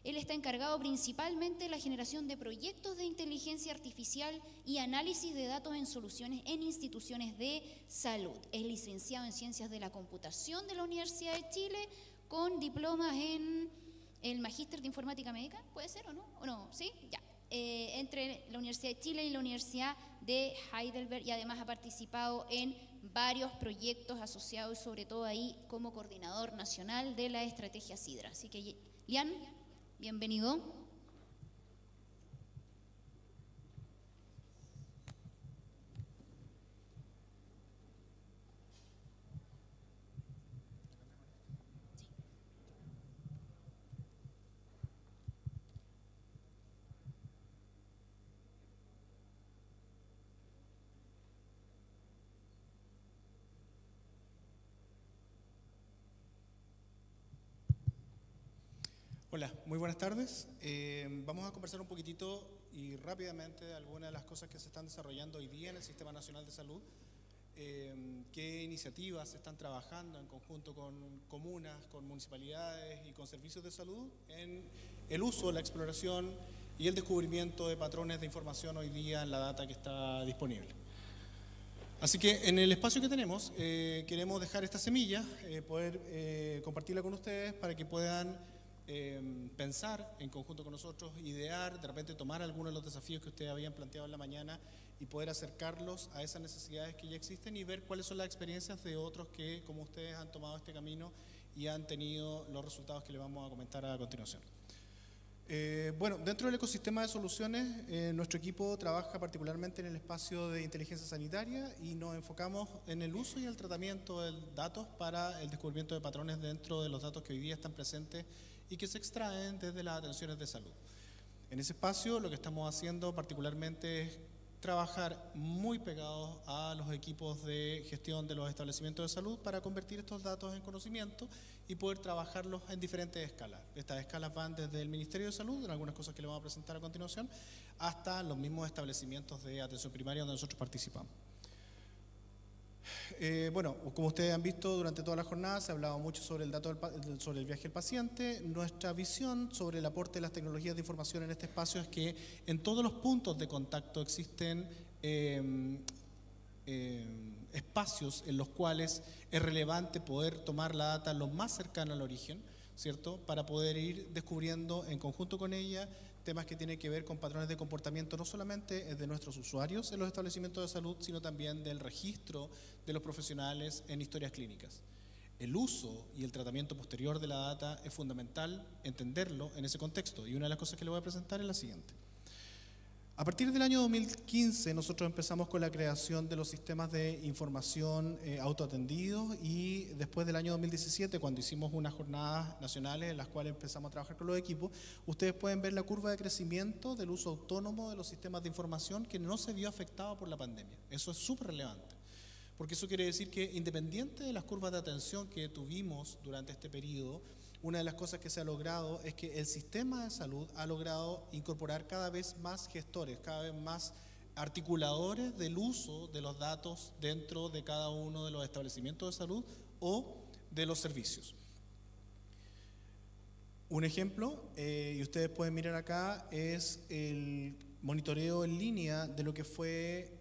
Él está encargado principalmente de la generación de proyectos de inteligencia artificial y análisis de datos en soluciones en instituciones de salud. Es licenciado en Ciencias de la Computación de la Universidad de Chile, con diplomas en el Magíster de Informática Médica, ¿puede ser o no? ¿O no? ¿Sí? Ya. Entre la Universidad de Chile y la Universidad de Heidelberg, y además ha participado en varios proyectos asociados, sobre todo ahí como coordinador nacional de la estrategia SIDRA. Así que, Lian, bienvenido. Hola, muy buenas tardes. Vamos a conversar un poquitito y rápidamente de algunas de las cosas que se están desarrollando hoy día en el Sistema Nacional de Salud, qué iniciativas se están trabajando en conjunto con comunas, con municipalidades y con servicios de salud en el uso, la exploración y el descubrimiento de patrones de información hoy día en la data que está disponible. Así que en el espacio que tenemos queremos dejar esta semilla, poder compartirla con ustedes para que puedan pensar en conjunto con nosotros, idear, de repente tomar algunos de los desafíos que ustedes habían planteado en la mañana y poder acercarlos a esas necesidades que ya existen y ver cuáles son las experiencias de otros que, como ustedes, han tomado este camino y han tenido los resultados que les vamos a comentar a continuación. Bueno, dentro del ecosistema de soluciones, nuestro equipo trabaja particularmente en el espacio de inteligencia sanitaria y nos enfocamos en el uso y el tratamiento de datos para el descubrimiento de patrones dentro de los datos que hoy día están presentes y que se extraen desde las atenciones de salud. En ese espacio lo que estamos haciendo particularmente es trabajar muy pegados a los equipos de gestión de los establecimientos de salud para convertir estos datos en conocimiento y poder trabajarlos en diferentes escalas. Estas escalas van desde el Ministerio de Salud, en algunas cosas que le vamos a presentar a continuación, hasta los mismos establecimientos de atención primaria donde nosotros participamos. Bueno, como ustedes han visto durante toda la jornada se ha hablado mucho sobre el dato sobre el viaje del paciente. Nuestra visión sobre el aporte de las tecnologías de información en este espacio es que en todos los puntos de contacto existen espacios en los cuales es relevante poder tomar la data lo más cercana al origen, ¿cierto? Para poder ir descubriendo en conjunto con ella temas que tienen que ver con patrones de comportamiento no solamente de nuestros usuarios en los establecimientos de salud, sino también del registro de los profesionales en historias clínicas. El uso y el tratamiento posterior de la data es fundamental entenderlo en ese contexto, y una de las cosas que le voy a presentar es la siguiente. A partir del año 2015 nosotros empezamos con la creación de los sistemas de información autoatendidos, y después del año 2017, cuando hicimos unas jornadas nacionales en las cuales empezamos a trabajar con los equipos, ustedes pueden ver la curva de crecimiento del uso autónomo de los sistemas de información que no se vio afectado por la pandemia. Eso es súper relevante, porque eso quiere decir que independiente de las curvas de atención que tuvimos durante este periodo, una de las cosas que se ha logrado es que el sistema de salud ha logrado incorporar cada vez más gestores, cada vez más articuladores del uso de los datos dentro de cada uno de los establecimientos de salud o de los servicios. Un ejemplo, y ustedes pueden mirar acá, es el monitoreo en línea de lo que fue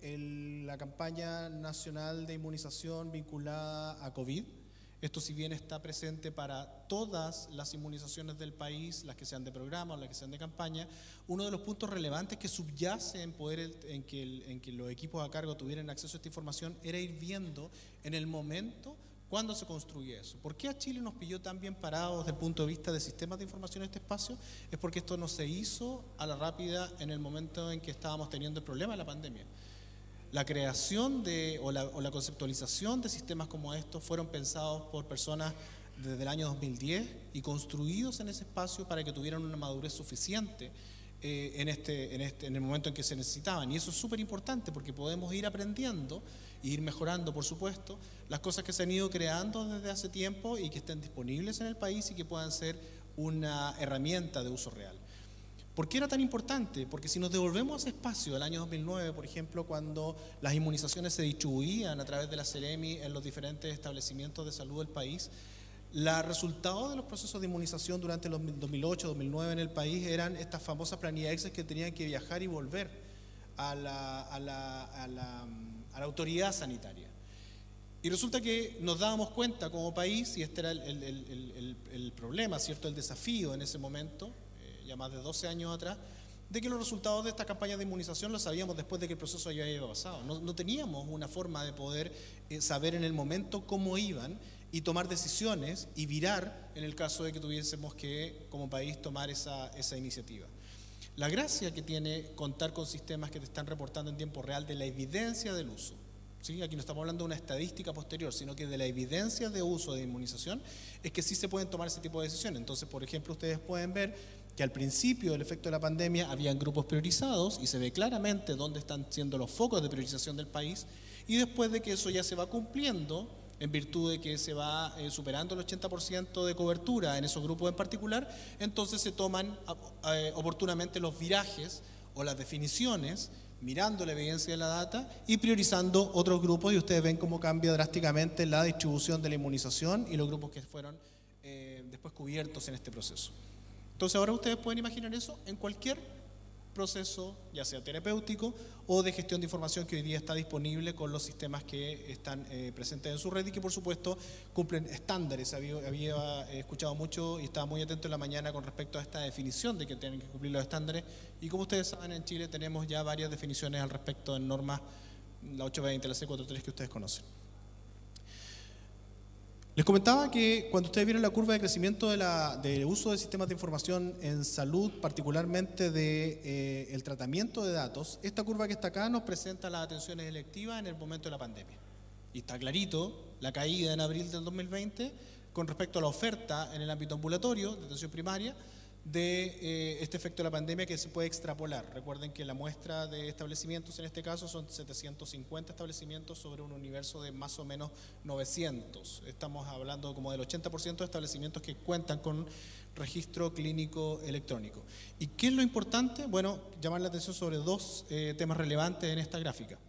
la campaña nacional de inmunización vinculada a COVID. Esto, si bien está presente para todas las inmunizaciones del país, las que sean de programa o las que sean de campaña, uno de los puntos relevantes que subyace en que los equipos a cargo tuvieran acceso a esta información era ir viendo en el momento cuándo se construye eso. ¿Por qué a Chile nos pilló tan bien parados desde el punto de vista de sistemas de información en este espacio? Es porque esto no se hizo a la rápida en el momento en que estábamos teniendo el problema de la pandemia. La creación o la conceptualización de sistemas como estos fueron pensados por personas desde el año 2010 y construidos en ese espacio para que tuvieran una madurez suficiente en el momento en que se necesitaban. Y eso es súper importante porque podemos ir aprendiendo e ir mejorando, por supuesto, las cosas que se han ido creando desde hace tiempo y que estén disponibles en el país y que puedan ser una herramienta de uso real. ¿Por qué era tan importante? Porque si nos devolvemos a ese espacio del año 2009, por ejemplo, cuando las inmunizaciones se distribuían a través de la Seremi en los diferentes establecimientos de salud del país, los resultados de los procesos de inmunización durante los 2008-2009 en el país eran estas famosas planillas Excel que tenían que viajar y volver a la autoridad sanitaria. Y resulta que nos dábamos cuenta como país, y este era el problema, ¿cierto?, el desafío en ese momento, ya más de 12 años atrás, de que los resultados de estas campañas de inmunización los sabíamos después de que el proceso ya había pasado. No teníamos una forma de poder saber en el momento cómo iban y tomar decisiones y virar en el caso de que tuviésemos que, como país, tomar esa iniciativa. La gracia que tiene contar con sistemas que te están reportando en tiempo real de la evidencia del uso, ¿sí? Aquí no estamos hablando de una estadística posterior, sino que de la evidencia de uso de inmunización, es que sí se pueden tomar ese tipo de decisiones. Entonces, por ejemplo, ustedes pueden ver que al principio del efecto de la pandemia habían grupos priorizados y se ve claramente dónde están siendo los focos de priorización del país, y después de que eso ya se va cumpliendo, en virtud de que se va superando el 80% de cobertura en esos grupos en particular, entonces se toman oportunamente los virajes o las definiciones, mirando la evidencia de la data y priorizando otros grupos, y ustedes ven cómo cambia drásticamente la distribución de la inmunización y los grupos que fueron después cubiertos en este proceso. Entonces ahora ustedes pueden imaginar eso en cualquier proceso, ya sea terapéutico o de gestión de información que hoy día está disponible con los sistemas que están presentes en su red y que por supuesto cumplen estándares. Había escuchado mucho y estaba muy atento en la mañana con respecto a esta definición de que tienen que cumplir los estándares, y como ustedes saben, en Chile tenemos ya varias definiciones al respecto en normas, la 820, la C43 que ustedes conocen. Les comentaba que cuando ustedes vieron la curva de crecimiento del uso de sistemas de información en salud, particularmente del tratamiento de datos, esta curva que está acá nos presenta las atenciones electivas en el momento de la pandemia. Y está clarito la caída en abril del 2020 con respecto a la oferta en el ámbito ambulatorio de atención primaria, de este efecto de la pandemia que se puede extrapolar. Recuerden que la muestra de establecimientos en este caso son 750 establecimientos sobre un universo de más o menos 900. Estamos hablando como del 80% de establecimientos que cuentan con registro clínico electrónico. ¿Y qué es lo importante? Bueno, llamar la atención sobre dos temas relevantes en esta gráfica,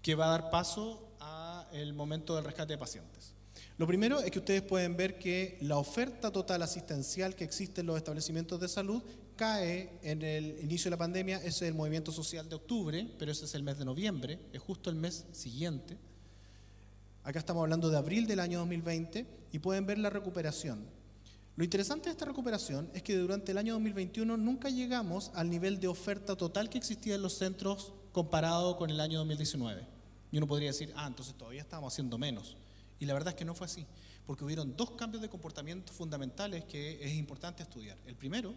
que va a dar paso al momento del rescate de pacientes. Lo primero es que ustedes pueden ver que la oferta total asistencial que existe en los establecimientos de salud cae en el inicio de la pandemia. Ese es el movimiento social de octubre, pero ese es el mes de noviembre, es justo el mes siguiente. Acá estamos hablando de abril del año 2020 y pueden ver la recuperación. Lo interesante de esta recuperación es que durante el año 2021 nunca llegamos al nivel de oferta total que existía en los centros comparado con el año 2019. Y uno podría decir, entonces todavía estábamos haciendo menos. Y la verdad es que no fue así, porque hubieron dos cambios de comportamiento fundamentales que es importante estudiar. El primero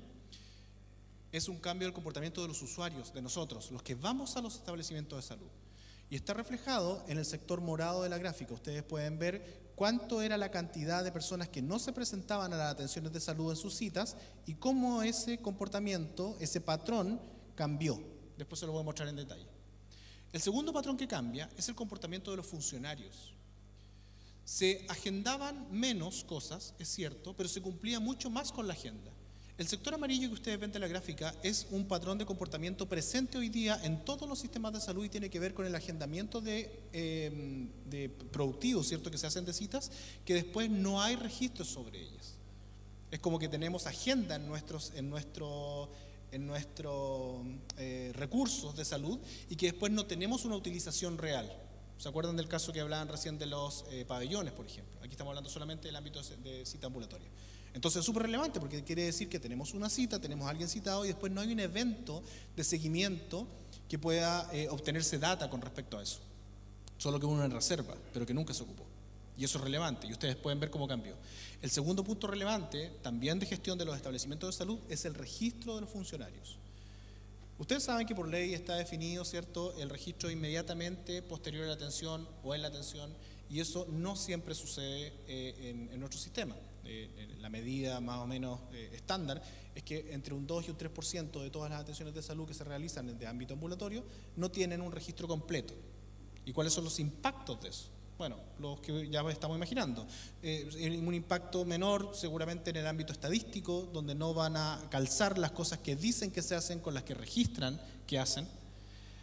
es un cambio del comportamiento de los usuarios, de nosotros, los que vamos a los establecimientos de salud. Y está reflejado en el sector morado de la gráfica. Ustedes pueden ver cuánto era la cantidad de personas que no se presentaban a las atenciones de salud en sus citas y cómo ese comportamiento, ese patrón, cambió. Después se lo voy a mostrar en detalle. El segundo patrón que cambia es el comportamiento de los funcionarios. Se agendaban menos cosas, es cierto, pero se cumplía mucho más con la agenda. El sector amarillo que ustedes ven en la gráfica es un patrón de comportamiento presente hoy día en todos los sistemas de salud y tiene que ver con el agendamiento de productivos, ¿cierto?, que se hacen de citas, que después no hay registros sobre ellas. Es como que tenemos agenda en nuestros recursos de salud y que después no tenemos una utilización real. ¿Se acuerdan del caso que hablaban recién de los pabellones, por ejemplo? Aquí estamos hablando solamente del ámbito de cita ambulatoria. Entonces es súper relevante porque quiere decir que tenemos una cita, tenemos a alguien citado y después no hay un evento de seguimiento que pueda obtenerse data con respecto a eso. Solo que uno en reserva, pero que nunca se ocupó. Y eso es relevante y ustedes pueden ver cómo cambió. El segundo punto relevante, también de gestión de los establecimientos de salud, es el registro de los funcionarios. Ustedes saben que por ley está definido, ¿cierto?, el registro inmediatamente posterior a la atención o en la atención, y eso no siempre sucede en nuestro sistema. La medida más o menos estándar es que entre un 2 y un 3% de todas las atenciones de salud que se realizan de ámbito ambulatorio no tienen un registro completo. ¿Y cuáles son los impactos de eso? Bueno, los que ya estamos imaginando. Un impacto menor seguramente en el ámbito estadístico, donde no van a calzar las cosas que dicen que se hacen con las que registran que hacen,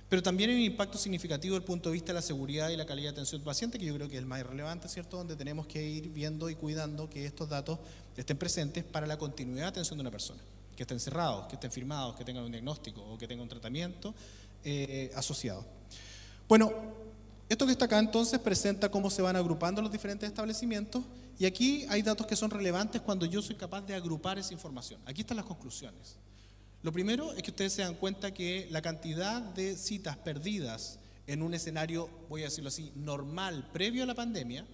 pero también hay un impacto significativo desde el punto de vista de la seguridad y la calidad de atención del paciente, que yo creo que es el más relevante, ¿cierto?, donde tenemos que ir viendo y cuidando que estos datos estén presentes para la continuidad de atención de una persona, que estén cerrados, que estén firmados, que tengan un diagnóstico o que tengan un tratamiento asociado. Bueno, esto que está acá entonces presenta cómo se van agrupando los diferentes establecimientos y aquí hay datos que son relevantes cuando yo soy capaz de agrupar esa información. Aquí están las conclusiones. Lo primero es que ustedes se dan cuenta que la cantidad de citas perdidas en un escenario, voy a decirlo así, normal, previo a la pandemia,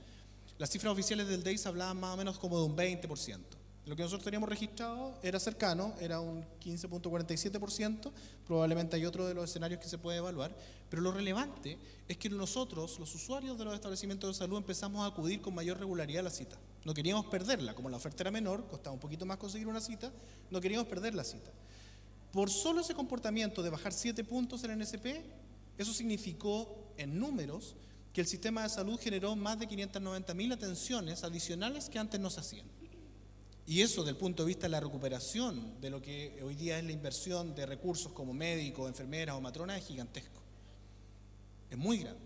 las cifras oficiales del DEIS hablaban más o menos como de un 20%. Lo que nosotros teníamos registrado era cercano, era un 15.47%, probablemente hay otro de los escenarios que se puede evaluar, pero lo relevante es que nosotros, los usuarios de los establecimientos de salud, empezamos a acudir con mayor regularidad a la cita. No queríamos perderla, como la oferta era menor, costaba un poquito más conseguir una cita, no queríamos perder la cita. Por solo ese comportamiento de bajar 7 puntos en el NSP, eso significó en números que el sistema de salud generó más de 590.000 atenciones adicionales que antes no se hacían. Y eso, desde el punto de vista de la recuperación de lo que hoy día es la inversión de recursos como médicos, enfermeras o matronas, es gigantesco. Es muy grande.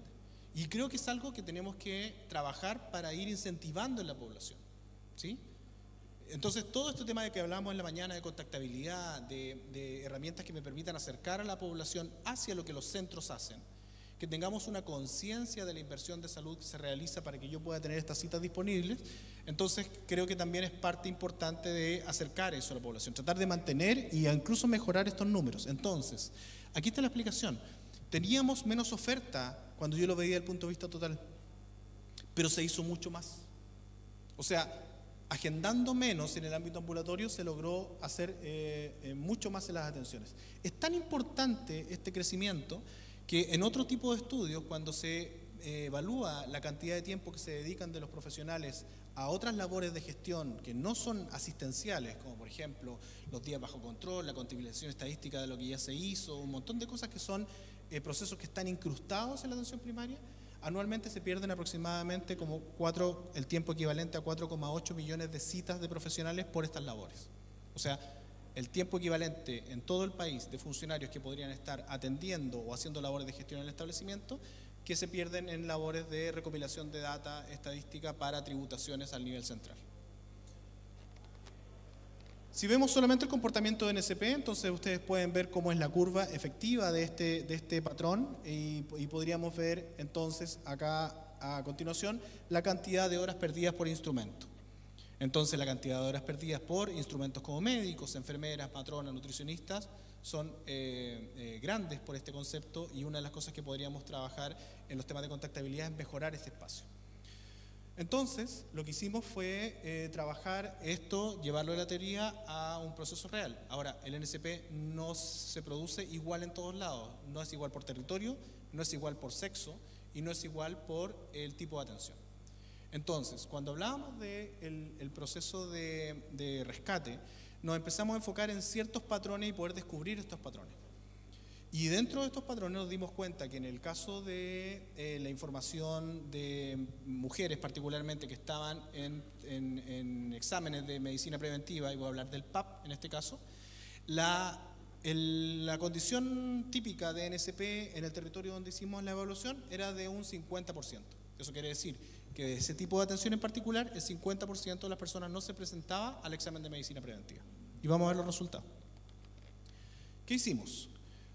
Y creo que es algo que tenemos que trabajar para ir incentivando en la población, ¿sí? Entonces, todo este tema de que hablamos en la mañana de contactabilidad, de herramientas que me permitan acercar a la población hacia lo que los centros hacen, que tengamos una conciencia de la inversión de salud que se realiza para que yo pueda tener estas citas disponibles, entonces creo que también es parte importante de acercar eso a la población, tratar de mantener e incluso mejorar estos números. Entonces, aquí está la explicación. Teníamos menos oferta cuando yo lo veía desde el punto de vista total, pero se hizo mucho más. O sea, agendando menos en el ámbito ambulatorio se logró hacer mucho más en las atenciones. Es tan importante este crecimiento que en otro tipo de estudios, cuando se evalúa la cantidad de tiempo que se dedican de los profesionales a otras labores de gestión que no son asistenciales, como por ejemplo los días bajo control, la contabilización estadística de lo que ya se hizo, un montón de cosas que son procesos que están incrustados en la atención primaria, anualmente se pierden aproximadamente como el tiempo equivalente a 4,8 millones de citas de profesionales por estas labores. O sea, el tiempo equivalente en todo el país de funcionarios que podrían estar atendiendo o haciendo labores de gestión en el establecimiento, que se pierden en labores de recopilación de data estadística para tributaciones al nivel central. Si vemos solamente el comportamiento de NSP, entonces ustedes pueden ver cómo es la curva efectiva de este patrón y podríamos ver entonces acá a continuación la cantidad de horas perdidas por instrumento. Entonces la cantidad de horas perdidas por instrumentos como médicos, enfermeras, matronas, nutricionistas son grandes por este concepto, y una de las cosas que podríamos trabajar en los temas de contactabilidad es mejorar este espacio. Entonces, lo que hicimos fue trabajar esto, llevarlo de la teoría a un proceso real. Ahora, el NSP no se produce igual en todos lados, no es igual por territorio, no es igual por sexo y no es igual por el tipo de atención. Entonces, cuando hablábamos del proceso de rescate, nos empezamos a enfocar en ciertos patrones y poder descubrir estos patrones. Y dentro de estos patrones nos dimos cuenta que en el caso de la información de mujeres particularmente que estaban en exámenes de medicina preventiva, y voy a hablar del PAP en este caso, la condición típica de NSP en el territorio donde hicimos la evaluación era de un 50%. Eso quiere decir que de ese tipo de atención en particular, el 50% de las personas no se presentaba al examen de medicina preventiva. Y vamos a ver los resultados. ¿Qué hicimos?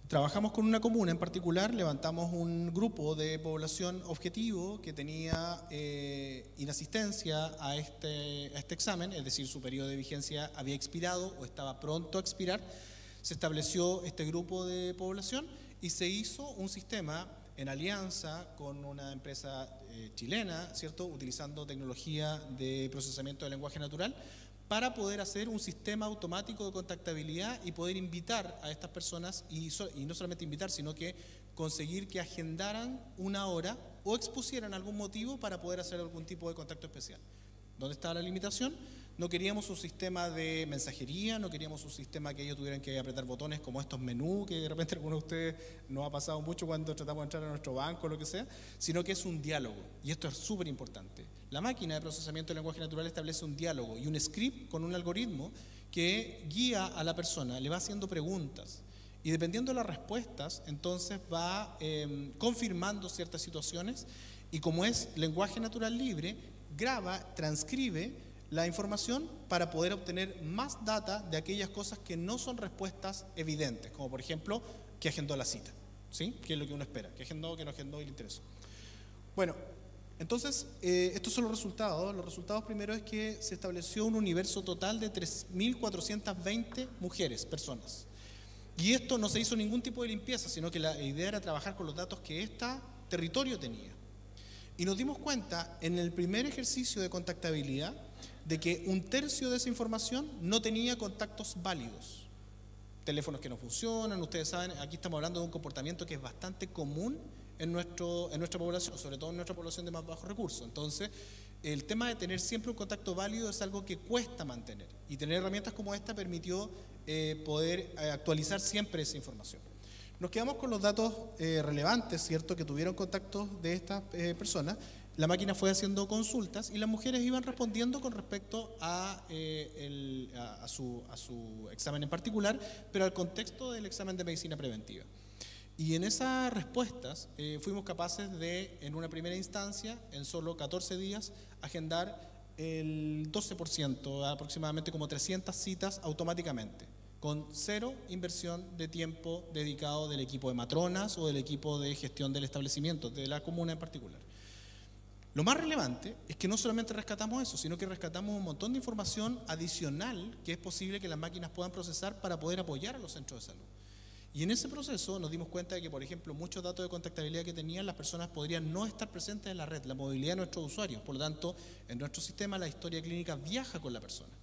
Trabajamos con una comuna en particular, levantamos un grupo de población objetivo que tenía inasistencia a este examen, es decir, su periodo de vigencia había expirado o estaba pronto a expirar. Se estableció este grupo de población y se hizo un sistema en alianza con una empresa chilena, ¿cierto?, utilizando tecnología de procesamiento de lenguaje natural, para poder hacer un sistema automático de contactabilidad y poder invitar a estas personas, y no solamente invitar, sino que conseguir que agendaran una hora o expusieran algún motivo para poder hacer algún tipo de contacto especial. ¿Dónde estaba la limitación? No queríamos un sistema de mensajería, no queríamos un sistema que ellos tuvieran que apretar botones como estos menús, que de repente algunos de ustedes nos ha pasado mucho cuando tratamos de entrar a nuestro banco o lo que sea, sino que es un diálogo, y esto es súper importante. La máquina de procesamiento de lenguaje natural establece un diálogo y un script con un algoritmo que guía a la persona, le va haciendo preguntas, y dependiendo de las respuestas, entonces va confirmando ciertas situaciones, y como es lenguaje natural libre, graba, transcribe la información para poder obtener más data de aquellas cosas que no son respuestas evidentes, como por ejemplo, que agendó la cita, ¿sí? Que es lo que uno espera, que agendó, que no agendó y le interesó. Bueno, entonces, estos son los resultados. Los resultados primero es que se estableció un universo total de 3.420 mujeres, personas. Y esto no se hizo ningún tipo de limpieza, sino que la idea era trabajar con los datos que este territorio tenía. Y nos dimos cuenta en el primer ejercicio de contactabilidad de que un tercio de esa información no tenía contactos válidos. Teléfonos que no funcionan, ustedes saben, aquí estamos hablando de un comportamiento que es bastante común en nuestra población, sobre todo en nuestra población de más bajos recursos. Entonces, el tema de tener siempre un contacto válido es algo que cuesta mantener, y tener herramientas como esta permitió poder actualizar siempre esa información. Nos quedamos con los datos relevantes, ¿cierto?, que tuvieron contactos de estas personas. La máquina fue haciendo consultas y las mujeres iban respondiendo con respecto a su examen en particular, pero al contexto del examen de medicina preventiva. Y en esas respuestas fuimos capaces de, en una primera instancia, en solo 14 días, agendar el 12%, aproximadamente como 300 citas automáticamente, con cero inversión de tiempo dedicado del equipo de matronas o del equipo de gestión del establecimiento, de la comuna en particular. Lo más relevante es que no solamente rescatamos eso, sino que rescatamos un montón de información adicional que es posible que las máquinas puedan procesar para poder apoyar a los centros de salud. Y en ese proceso nos dimos cuenta de que, por ejemplo, muchos datos de contactabilidad que tenían las personas podrían no estar presentes en la red, la movilidad de nuestros usuarios. Por lo tanto, en nuestro sistema la historia clínica viaja con la persona.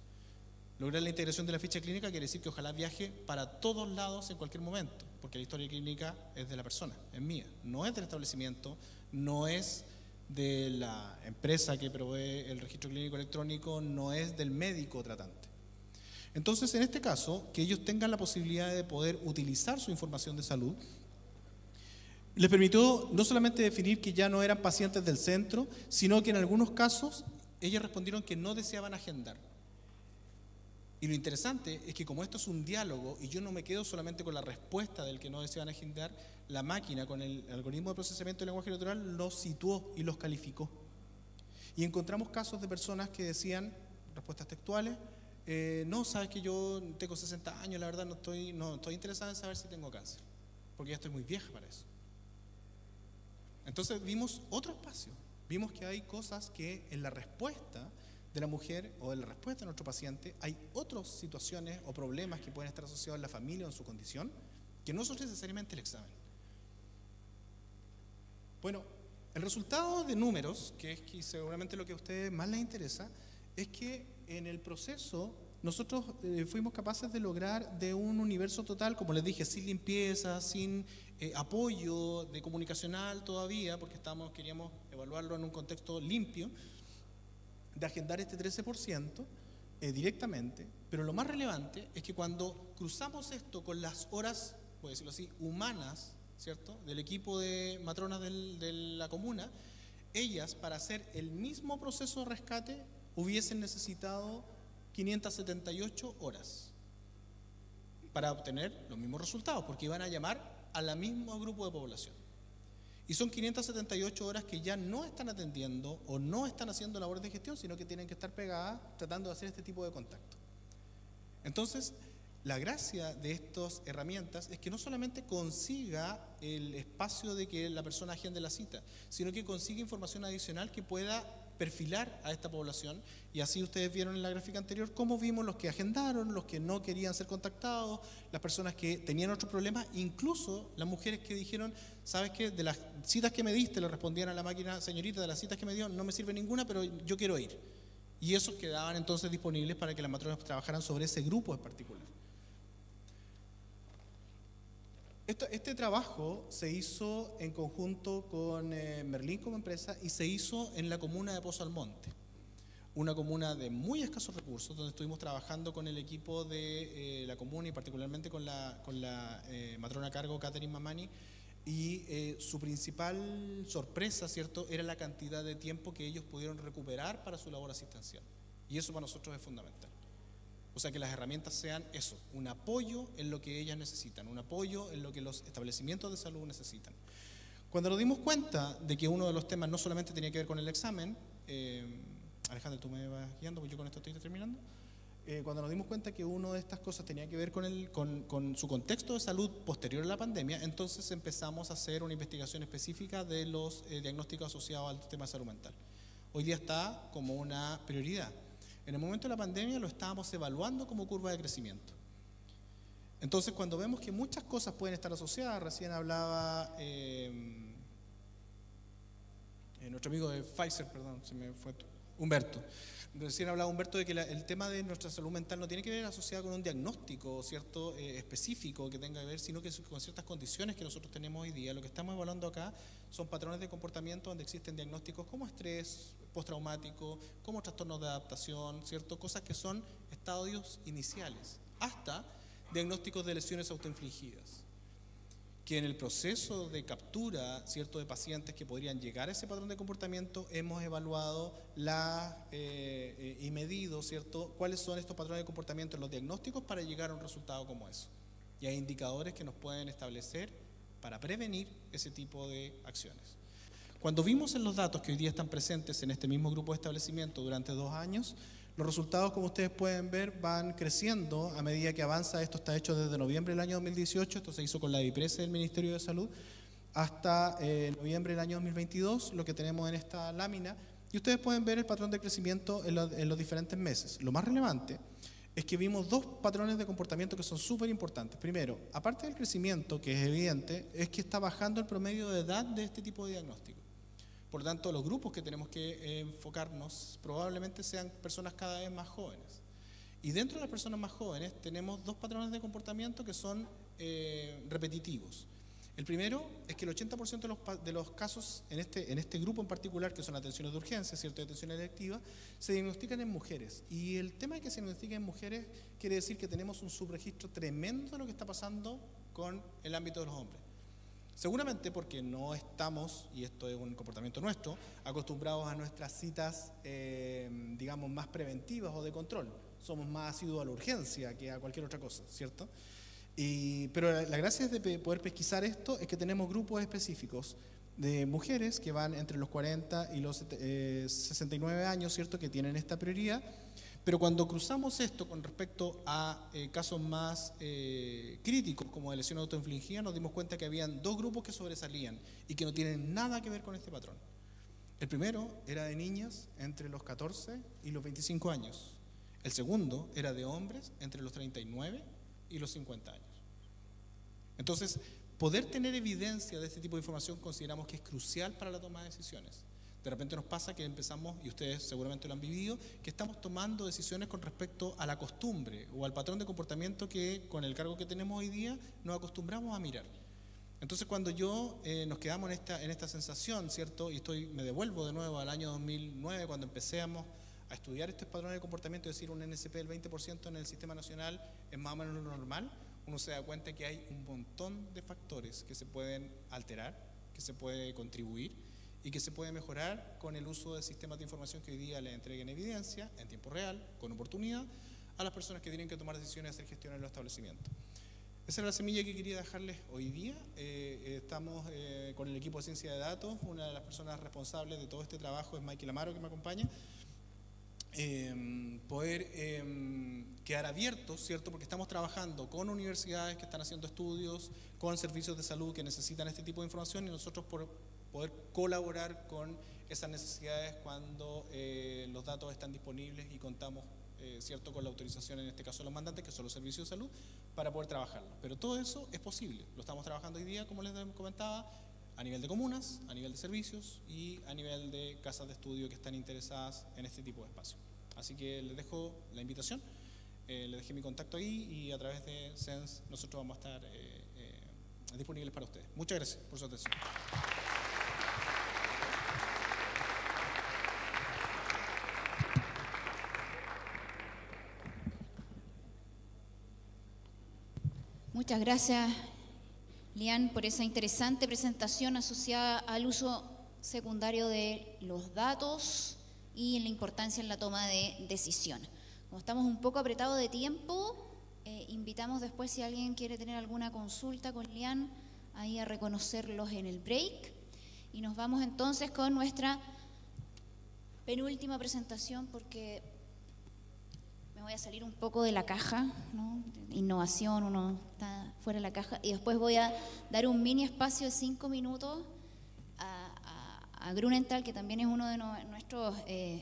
Lograr la integración de la ficha clínica quiere decir que ojalá viaje para todos lados en cualquier momento. porque la historia clínica es de la persona, es mía, no es del establecimiento, no es de la empresa que provee el registro clínico electrónico, no es del médico tratante. Entonces, en este caso, que ellos tengan la posibilidad de poder utilizar su información de salud, les permitió no solamente definir que ya no eran pacientes del centro, sino que en algunos casos ellas respondieron que no deseaban agendar. Y lo interesante es que como esto es un diálogo y yo no me quedo solamente con la respuesta del que no deseaban agendar, la máquina con el algoritmo de procesamiento del lenguaje natural los situó y los calificó. Y encontramos casos de personas que decían, respuestas textuales, no, sabes que yo tengo 60 años, la verdad no estoy interesada en saber si tengo cáncer, porque ya estoy muy vieja para eso. Entonces vimos otro espacio, vimos que hay cosas que en la respuesta de la mujer o en la respuesta de nuestro paciente hay otras situaciones o problemas que pueden estar asociados en la familia o en su condición, que no son necesariamente el examen. Bueno, el resultado de números, que es que seguramente lo que a ustedes más les interesa, es que en el proceso nosotros fuimos capaces de lograr de un universo total, como les dije, sin limpieza, sin apoyo de comunicacional todavía, porque queríamos evaluarlo en un contexto limpio, de agendar este 13% directamente, pero lo más relevante es que cuando cruzamos esto con las horas, por decirlo así, humanas, ¿cierto?, del equipo de matronas de la comuna, ellas para hacer el mismo proceso de rescate hubiesen necesitado 578 horas para obtener los mismos resultados, porque iban a llamar al mismo grupo de población. Y son 578 horas que ya no están atendiendo o no están haciendo labores de gestión, sino que tienen que estar pegadas tratando de hacer este tipo de contacto. Entonces, la gracia de estas herramientas es que no solamente consiga el espacio de que la persona agende la cita, sino que consiga información adicional que pueda perfilar a esta población, y así ustedes vieron en la gráfica anterior cómo vimos los que agendaron, los que no querían ser contactados, las personas que tenían otros problemas, incluso las mujeres que dijeron, ¿sabes qué? De las citas que me diste, le respondían a la máquina, señorita, de las citas que me dio no me sirve ninguna, pero yo quiero ir. Y esos quedaban entonces disponibles para que las matronas trabajaran sobre ese grupo en particular. Este trabajo se hizo en conjunto con Merlín como empresa y se hizo en la comuna de Pozo Almonte, una comuna de muy escasos recursos, donde estuvimos trabajando con el equipo de la comuna y particularmente con la matrona a cargo, Catherine Mamani, y su principal sorpresa, ¿cierto?, era la cantidad de tiempo que ellos pudieron recuperar para su labor asistencial. Y eso para nosotros es fundamental. O sea, que las herramientas sean eso, un apoyo en lo que ellas necesitan, un apoyo en lo que los establecimientos de salud necesitan. Cuando nos dimos cuenta de que uno de los temas no solamente tenía que ver con el examen, Alejandra, tú me vas guiando, porque yo con esto estoy terminando. Cuando nos dimos cuenta que una de estas cosas tenía que ver con su contexto de salud posterior a la pandemia, entonces empezamos a hacer una investigación específica de los diagnósticos asociados al tema de salud mental. Hoy día está como una prioridad. En el momento de la pandemia lo estábamos evaluando como curva de crecimiento. Entonces, cuando vemos que muchas cosas pueden estar asociadas, recién hablaba nuestro amigo de Pfizer, perdón, se me fue Humberto. Recién hablaba Humberto de que el tema de nuestra salud mental no tiene que ver asociado con un diagnóstico, ¿cierto?, específico que tenga que ver, sino que con ciertas condiciones que nosotros tenemos hoy día. Lo que estamos evaluando acá son patrones de comportamiento donde existen diagnósticos como estrés postraumático, como trastornos de adaptación, ¿cierto?, cosas que son estadios iniciales, hasta diagnósticos de lesiones autoinfligidas, que en el proceso de captura, ¿cierto?, de pacientes que podrían llegar a ese patrón de comportamiento, hemos evaluado y medido, ¿cierto?, cuáles son estos patrones de comportamiento en los diagnósticos para llegar a un resultado como eso. Y hay indicadores que nos pueden establecer para prevenir ese tipo de acciones. Cuando vimos en los datos que hoy día están presentes en este mismo grupo de establecimiento durante 2 años, los resultados, como ustedes pueden ver, van creciendo a medida que avanza. Esto está hecho desde noviembre del año 2018, esto se hizo con la DIPRESE del Ministerio de Salud, hasta noviembre del año 2022, lo que tenemos en esta lámina, y ustedes pueden ver el patrón de crecimiento en los diferentes meses. Lo más relevante es que vimos 2 patrones de comportamiento que son súper importantes. Primero, aparte del crecimiento, que es evidente, es que está bajando el promedio de edad de este tipo de diagnóstico. Por lo tanto, los grupos que tenemos que enfocarnos probablemente sean personas cada vez más jóvenes. Y dentro de las personas más jóvenes tenemos 2 patrones de comportamiento que son repetitivos. El primero es que el 80% de los casos en este grupo en particular, que son atenciones de urgencia, ¿cierto?, de atención electiva, se diagnostican en mujeres. Y el tema de que se diagnostiquen en mujeres quiere decir que tenemos un subregistro tremendo de lo que está pasando con el ámbito de los hombres. Seguramente porque no estamos, y esto es un comportamiento nuestro, acostumbrados a nuestras citas, digamos, más preventivas o de control. Somos más asiduos a la urgencia que a cualquier otra cosa, ¿cierto? Pero la gracia de poder pesquisar esto es que tenemos grupos específicos de mujeres que van entre los 40 y los 69 años, ¿cierto?, que tienen esta prioridad. Pero cuando cruzamos esto con respecto a casos más críticos, como de lesión autoinfligida, nos dimos cuenta que habían dos grupos que sobresalían y que no tienen nada que ver con este patrón. El primero era de niñas entre los 14 y los 25 años. El segundo era de hombres entre los 39 y los 50 años. Entonces, poder tener evidencia de este tipo de información consideramos que es crucial para la toma de decisiones. De repente nos pasa que empezamos, y ustedes seguramente lo han vivido, que estamos tomando decisiones con respecto a la costumbre o al patrón de comportamiento que con el cargo que tenemos hoy día nos acostumbramos a mirar. Entonces, cuando nos quedamos en esta sensación, ¿cierto? Y me devuelvo de nuevo al año 2009, cuando empecemos a estudiar estos patrones de comportamiento, es decir, un NSP del 20% en el sistema nacional es más o menos lo normal, uno se da cuenta que hay un montón de factores que se pueden alterar, que se puede contribuir y que se puede mejorar con el uso de sistemas de información que hoy día le entreguen evidencia en tiempo real, con oportunidad, a las personas que tienen que tomar decisiones y hacer gestión en los establecimientos. Esa era la semilla que quería dejarles hoy día. Estamos con el equipo de ciencia de datos. Una de las personas responsables de todo este trabajo es Michael Amaro, que me acompaña. Poder quedar abiertos, ¿cierto?, porque estamos trabajando con universidades que están haciendo estudios, con servicios de salud que necesitan este tipo de información, y nosotros por poder colaborar con esas necesidades cuando los datos están disponibles y contamos, ¿cierto?, con la autorización, en este caso de los mandantes, que son los servicios de salud, para poder trabajarlo. Pero todo eso es posible, lo estamos trabajando hoy día, como les comentaba, a nivel de comunas, a nivel de servicios y a nivel de casas de estudio que están interesadas en este tipo de espacio. Así que les dejo la invitación, les dejé mi contacto ahí, y a través de SENS nosotros vamos a estar disponibles para ustedes. Muchas gracias por su atención. Muchas gracias, Lian, por esa interesante presentación asociada al uso secundario de los datos y en la importancia en la toma de decisión. Como estamos un poco apretados de tiempo, invitamos después, si alguien quiere tener alguna consulta con Lian, ahí a reconocerlos en el break. Y nos vamos entonces con nuestra penúltima presentación, porque me voy a salir un poco de la caja, ¿no? Innovación, uno está fuera de la caja, y después voy a dar un mini espacio de 5 minutos a Grunenthal, que también es uno de nuestros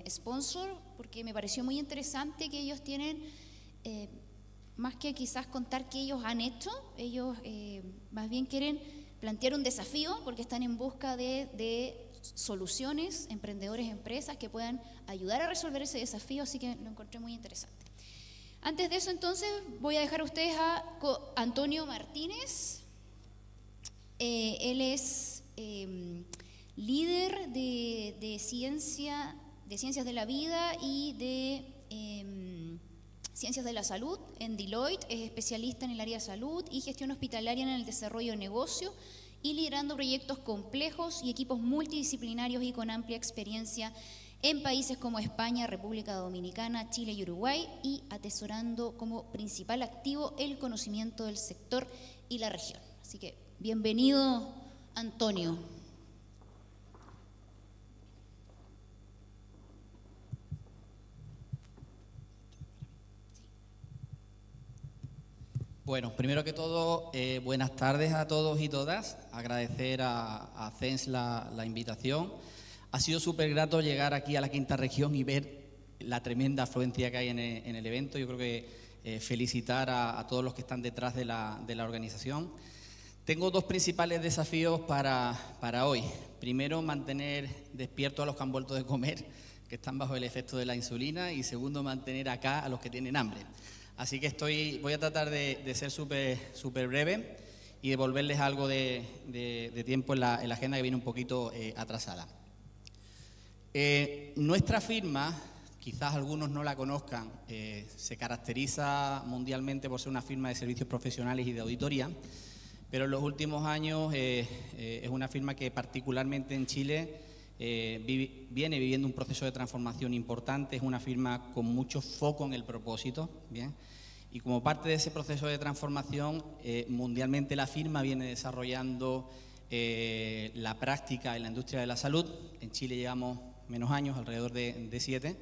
sponsors, porque me pareció muy interesante que ellos tienen, más que quizás contar qué ellos han hecho, ellos más bien quieren plantear un desafío, porque están en busca de soluciones, emprendedores, empresas que puedan ayudar a resolver ese desafío, así que lo encontré muy interesante. Antes de eso, entonces, voy a dejar a ustedes a Antonio Martínez. Él es líder de ciencias de la vida y de ciencias de la salud en Deloitte. Es especialista en el área de salud y gestión hospitalaria en el desarrollo de negocio, y liderando proyectos complejos y equipos multidisciplinarios y con amplia experiencia en países como España, República Dominicana, Chile y Uruguay, y atesorando como principal activo el conocimiento del sector y la región. Así que, bienvenido, Antonio. Bueno, primero que todo, buenas tardes a todos y todas. Agradecer a CENS la invitación. Ha sido súper grato llegar aquí a la Quinta Región y ver la tremenda afluencia que hay en el evento. Yo creo que felicitar a todos los que están detrás de la organización. Tengo dos principales desafíos para hoy. Primero, mantener despiertos a los que han vuelto de comer, que están bajo el efecto de la insulina, y segundo, mantener acá a los que tienen hambre. Así que voy a tratar de ser súper breve y devolverles algo de tiempo en la agenda que viene un poquito atrasada. Nuestra firma, quizás algunos no la conozcan, se caracteriza mundialmente por ser una firma de servicios profesionales y de auditoría, pero en los últimos años es una firma que particularmente en Chile viene viviendo un proceso de transformación importante. Es una firma con mucho foco en el propósito, ¿bien? Y como parte de ese proceso de transformación, mundialmente la firma viene desarrollando la práctica en la industria de la salud. En Chile llevamos menos años, alrededor de 7.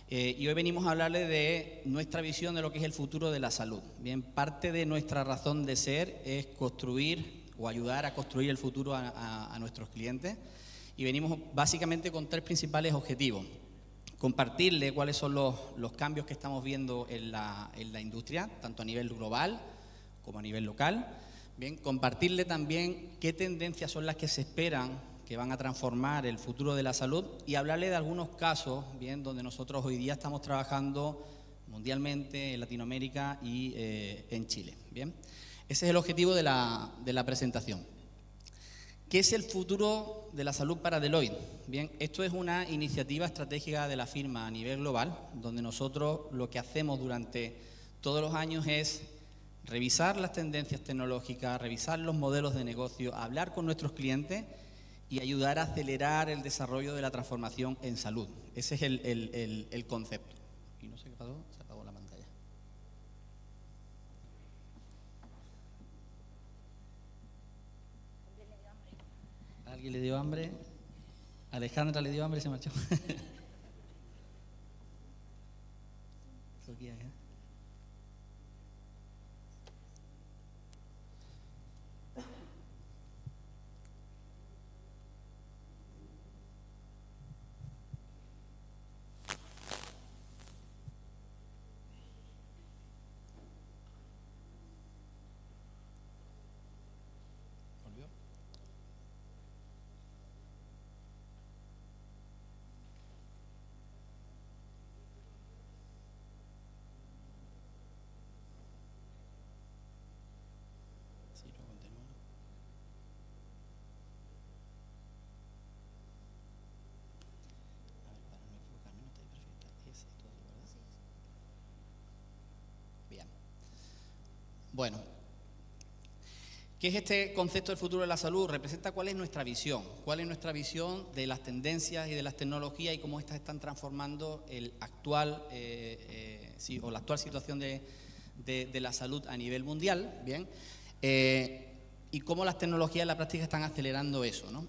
Y hoy venimos a hablarles de nuestra visión de lo que es el futuro de la salud. Bien, parte de nuestra razón de ser es construir o ayudar a construir el futuro a nuestros clientes. Y venimos básicamente con 3 principales objetivos. Compartirle cuáles son los cambios que estamos viendo en la industria, tanto a nivel global como a nivel local. Bien, compartirle también qué tendencias son las que se esperan que van a transformar el futuro de la salud y hablarle de algunos casos, bien, donde nosotros hoy día estamos trabajando mundialmente, en Latinoamérica y en Chile. Bien, ese es el objetivo de la presentación. ¿Qué es el futuro de la salud para Deloitte? Bien, esto es una iniciativa estratégica de la firma a nivel global, donde nosotros lo que hacemos durante todos los años es revisar las tendencias tecnológicas, revisar los modelos de negocio, hablar con nuestros clientes y ayudar a acelerar el desarrollo de la transformación en salud. Ese es el concepto. Y no sé qué pasó, se apagó la pantalla. ¿Alguien le dio hambre? Alejandra le dio hambre y se marchó. Bueno, ¿qué es este concepto del futuro de la salud? Representa cuál es nuestra visión de las tendencias y de las tecnologías y cómo estas están transformando la actual situación de la salud a nivel mundial, ¿bien? Y cómo las tecnologías en la práctica están acelerando eso, ¿no?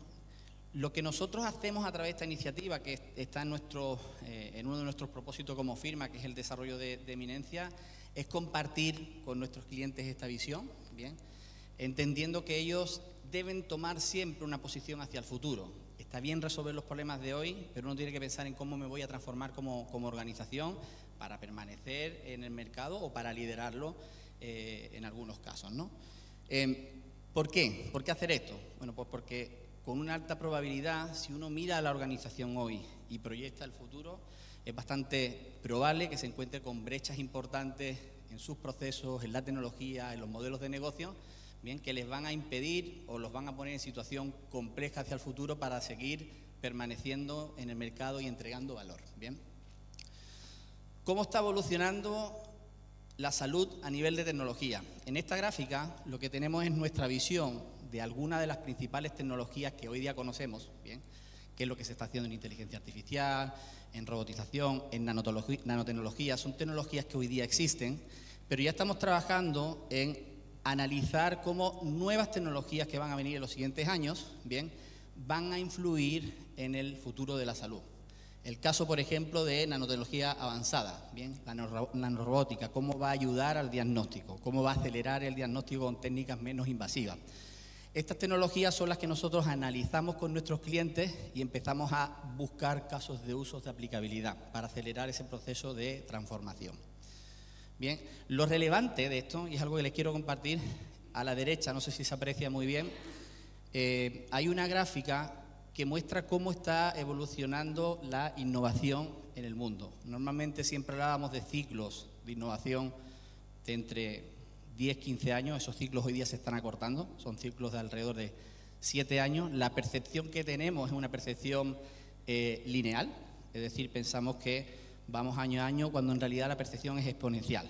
Lo que nosotros hacemos a través de esta iniciativa, que está en uno de nuestros propósitos como firma, que es el desarrollo de eminencia, es compartir con nuestros clientes esta visión, ¿bien? Entendiendo que ellos deben tomar siempre una posición hacia el futuro. Está bien resolver los problemas de hoy, pero uno tiene que pensar en cómo me voy a transformar como organización para permanecer en el mercado o para liderarlo en algunos casos, ¿no? ¿Por qué? ¿Por qué hacer esto? Bueno, pues porque con una alta probabilidad, si uno mira a la organización hoy y proyecta el futuro, es bastante probable que se encuentre con brechas importantes en sus procesos, en la tecnología, en los modelos de negocio, bien, que les van a impedir o los van a poner en situación compleja hacia el futuro para seguir permaneciendo en el mercado y entregando valor. Bien. ¿Cómo está evolucionando la salud a nivel de tecnología? En esta gráfica lo que tenemos es nuestra visión de algunas de las principales tecnologías que hoy día conocemos, bien, qué es lo que se está haciendo en inteligencia artificial, en robotización, en nanotecnología. Son tecnologías que hoy día existen, pero ya estamos trabajando en analizar cómo nuevas tecnologías que van a venir en los siguientes años, bien, van a influir en el futuro de la salud. El caso, por ejemplo, de nanotecnología avanzada, bien, la nanorobótica, cómo va a ayudar al diagnóstico, cómo va a acelerar el diagnóstico con técnicas menos invasivas. Estas tecnologías son las que nosotros analizamos con nuestros clientes y empezamos a buscar casos de usos de aplicabilidad para acelerar ese proceso de transformación. Bien, lo relevante de esto, y es algo que les quiero compartir, a la derecha, no sé si se aprecia muy bien, hay una gráfica que muestra cómo está evolucionando la innovación en el mundo. Normalmente siempre hablábamos de ciclos de innovación de entre 10-15 años. Esos ciclos hoy día se están acortando, son ciclos de alrededor de 7 años. La percepción que tenemos es una percepción lineal, es decir, pensamos que vamos año a año cuando en realidad la percepción es exponencial.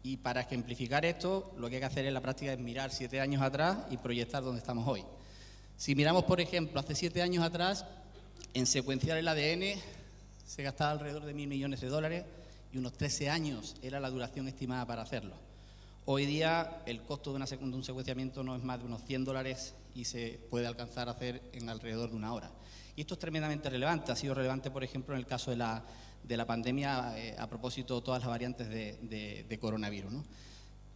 Y para ejemplificar esto, lo que hay que hacer en la práctica es mirar 7 años atrás y proyectar donde estamos hoy. Si miramos, por ejemplo, hace 7 años atrás, en secuenciar el ADN se gastaba alrededor de $1.000 millones y unos 13 años era la duración estimada para hacerlo. Hoy día el costo de un secuenciamiento no es más de unos $100 y se puede alcanzar a hacer en alrededor de 1 hora. Y esto es tremendamente relevante. Ha sido relevante, por ejemplo, en el caso de la pandemia, a propósito de todas las variantes de coronavirus, ¿no?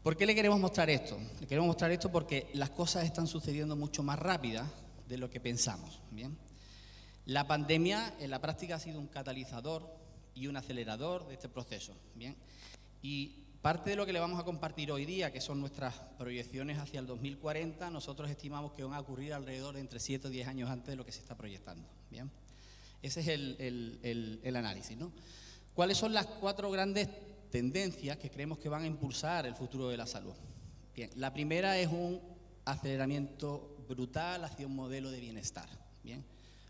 ¿Por qué le queremos mostrar esto? Le queremos mostrar esto porque las cosas están sucediendo mucho más rápidas de lo que pensamos, ¿bien? La pandemia en la práctica ha sido un catalizador y un acelerador de este proceso, ¿bien? Y parte de lo que le vamos a compartir hoy día, que son nuestras proyecciones hacia el 2040, nosotros estimamos que van a ocurrir alrededor de entre 7 o 10 años antes de lo que se está proyectando, ¿bien? Ese es el análisis, ¿no? ¿Cuáles son las 4 grandes tendencias que creemos que van a impulsar el futuro de la salud? Bien, la primera es un aceleramiento brutal hacia un modelo de bienestar, ¿bien?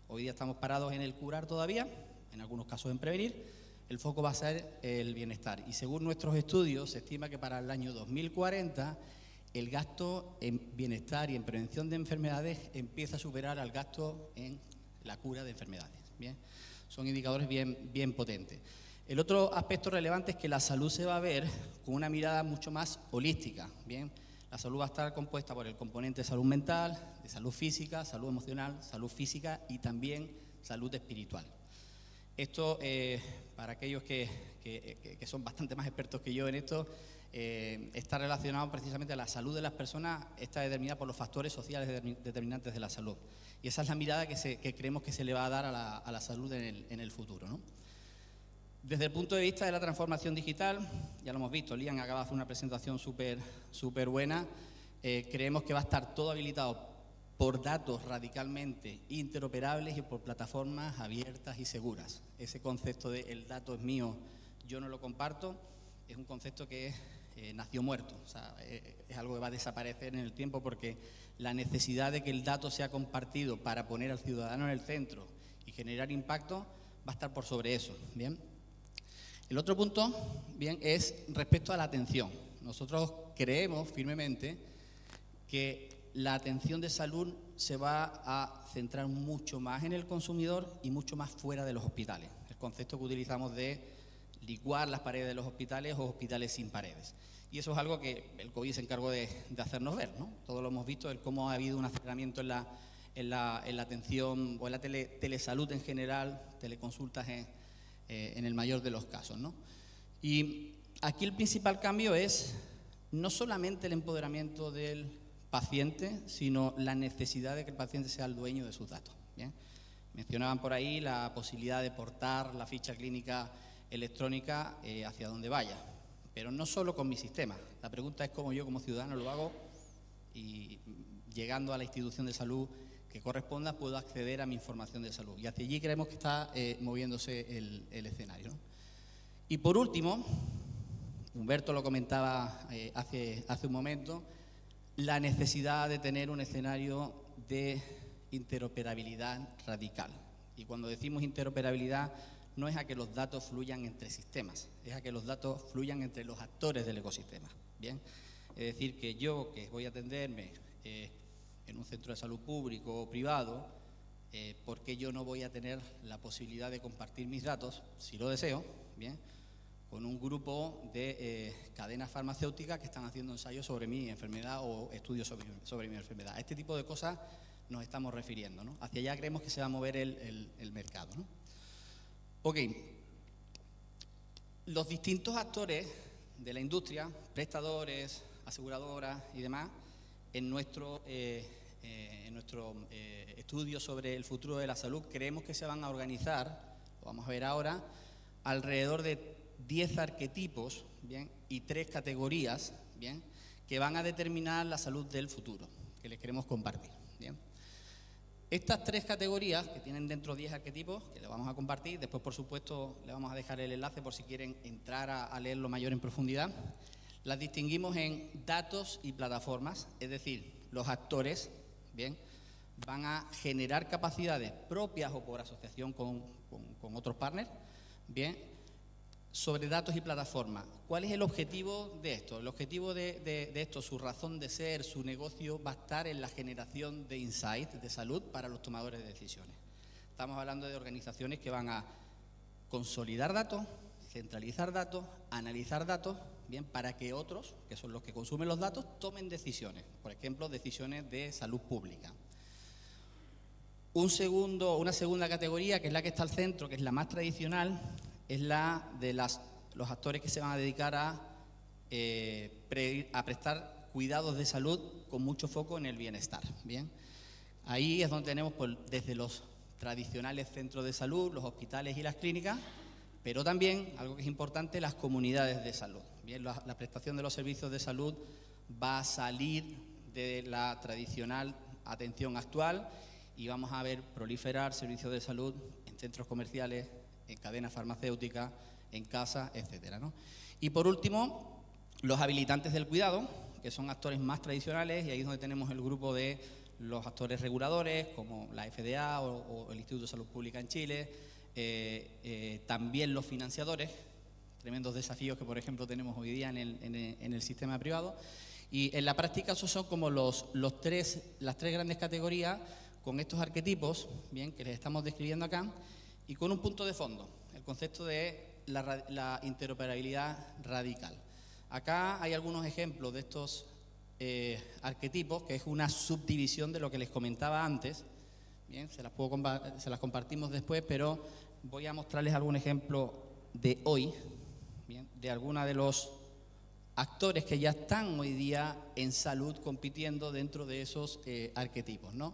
Hoy día estamos parados en el curar todavía, en algunos casos en prevenir. El foco va a ser el bienestar. Y según nuestros estudios, se estima que para el año 2040 el gasto en bienestar y en prevención de enfermedades empieza a superar al gasto en la cura de enfermedades, ¿bien? Son indicadores bien potentes. El otro aspecto relevante es que la salud se va a ver con una mirada mucho más holística, ¿bien? La salud va a estar compuesta por el componente de salud mental, de salud física, salud emocional, salud física y también salud espiritual. Esto, para aquellos que son bastante más expertos que yo en esto, está relacionado precisamente a la salud de las personas, está determinada por los factores sociales determinantes de la salud. Y esa es la mirada que creemos que se le va a dar a la salud en el futuro, ¿no? Desde el punto de vista de la transformación digital, ya lo hemos visto, Lian acaba de hacer una presentación súper buena. Creemos que va a estar todo habilitado por datos radicalmente interoperables y por plataformas abiertas y seguras. Ese concepto de el dato es mío, yo no lo comparto, es un concepto que nació muerto. O sea, es algo que va a desaparecer en el tiempo porque la necesidad de que el dato sea compartido para poner al ciudadano en el centro y generar impacto va a estar por sobre eso, ¿bien? El otro punto, bien, es respecto a la atención. Nosotros creemos firmemente que la atención de salud se va a centrar mucho más en el consumidor y mucho más fuera de los hospitales. El concepto que utilizamos de licuar las paredes de los hospitales o hospitales sin paredes. Y eso es algo que el COVID se encargó de hacernos ver, ¿no? Todos lo hemos visto, el cómo ha habido un aceleramiento en la atención o en la telesalud en general, teleconsultas en el mayor de los casos, ¿no? Y aquí el principal cambio es no solamente el empoderamiento del paciente, sino la necesidad de que el paciente sea el dueño de sus datos, ¿bien? Mencionaban por ahí la posibilidad de portar la ficha clínica electrónica hacia donde vaya, pero no solo con mi sistema. La pregunta es cómo yo como ciudadano lo hago y llegando a la institución de salud que corresponda puedo acceder a mi información de salud. Y hacia allí creemos que está moviéndose el escenario, ¿no? Y por último, Humberto lo comentaba hace un momento, la necesidad de tener un escenario de interoperabilidad radical. Y cuando decimos interoperabilidad, no es a que los datos fluyan entre sistemas, es a que los datos fluyan entre los actores del ecosistema, ¿bien? Es decir, que yo, que voy a atenderme en un centro de salud público o privado, ¿por qué yo no voy a tener la posibilidad de compartir mis datos, si lo deseo, ¿bien?, con un grupo de cadenas farmacéuticas que están haciendo ensayos sobre mi enfermedad o estudios sobre mi enfermedad? A este tipo de cosas nos estamos refiriendo, ¿no? Hacia allá creemos que se va a mover el mercado, ¿no? Ok, los distintos actores de la industria, prestadores, aseguradoras y demás, en nuestro estudio sobre el futuro de la salud, creemos que se van a organizar, lo vamos a ver ahora, alrededor de 10 arquetipos, ¿bien?, y 3 categorías, ¿bien?, que van a determinar la salud del futuro, que les queremos compartir, ¿bien? Estas 3 categorías, que tienen dentro 10 arquetipos, que les vamos a compartir, después, por supuesto, le vamos a dejar el enlace por si quieren entrar a leerlo mayor en profundidad. las distinguimos en datos y plataformas, es decir, los actores, bien, van a generar capacidades propias o por asociación con otros partners, bien, sobre datos y plataformas. ¿Cuál es el objetivo de esto? El objetivo de esto, su razón de ser, su negocio, va a estar en la generación de insights de salud para los tomadores de decisiones. Estamos hablando de organizaciones que van a consolidar datos, centralizar datos, analizar datos, bien, para que otros, que son los que consumen los datos, tomen decisiones, por ejemplo, decisiones de salud pública. Una segunda categoría, que es la que está al centro, que es la más tradicional, es la de los actores que se van a dedicar a prestar cuidados de salud con mucho foco en el bienestar. Bien, ahí es donde tenemos desde los tradicionales centros de salud, los hospitales y las clínicas, pero también, algo que es importante, las comunidades de salud. Bien, la prestación de los servicios de salud va a salir de la tradicional atención actual y vamos a ver proliferar servicios de salud en centros comerciales, en cadenas farmacéuticas, en casa, etcétera, ¿no? Y por último, los habilitantes del cuidado, que son actores más tradicionales, y ahí es donde tenemos el grupo de los actores reguladores, como la FDA o el Instituto de Salud Pública en Chile, también los financiadores, tremendos desafíos que, por ejemplo, tenemos hoy día en el sistema privado. Y en la práctica esos son como las tres grandes categorías con estos arquetipos, bien, que les estamos describiendo acá, y con un punto de fondo, el concepto de la interoperabilidad radical. Acá hay algunos ejemplos de estos arquetipos, que es una subdivisión de lo que les comentaba antes. Bien, se las compartimos después, pero voy a mostrarles algún ejemplo de hoy, bien, de algunos de los actores que ya están hoy día en salud compitiendo dentro de esos arquetipos, ¿no?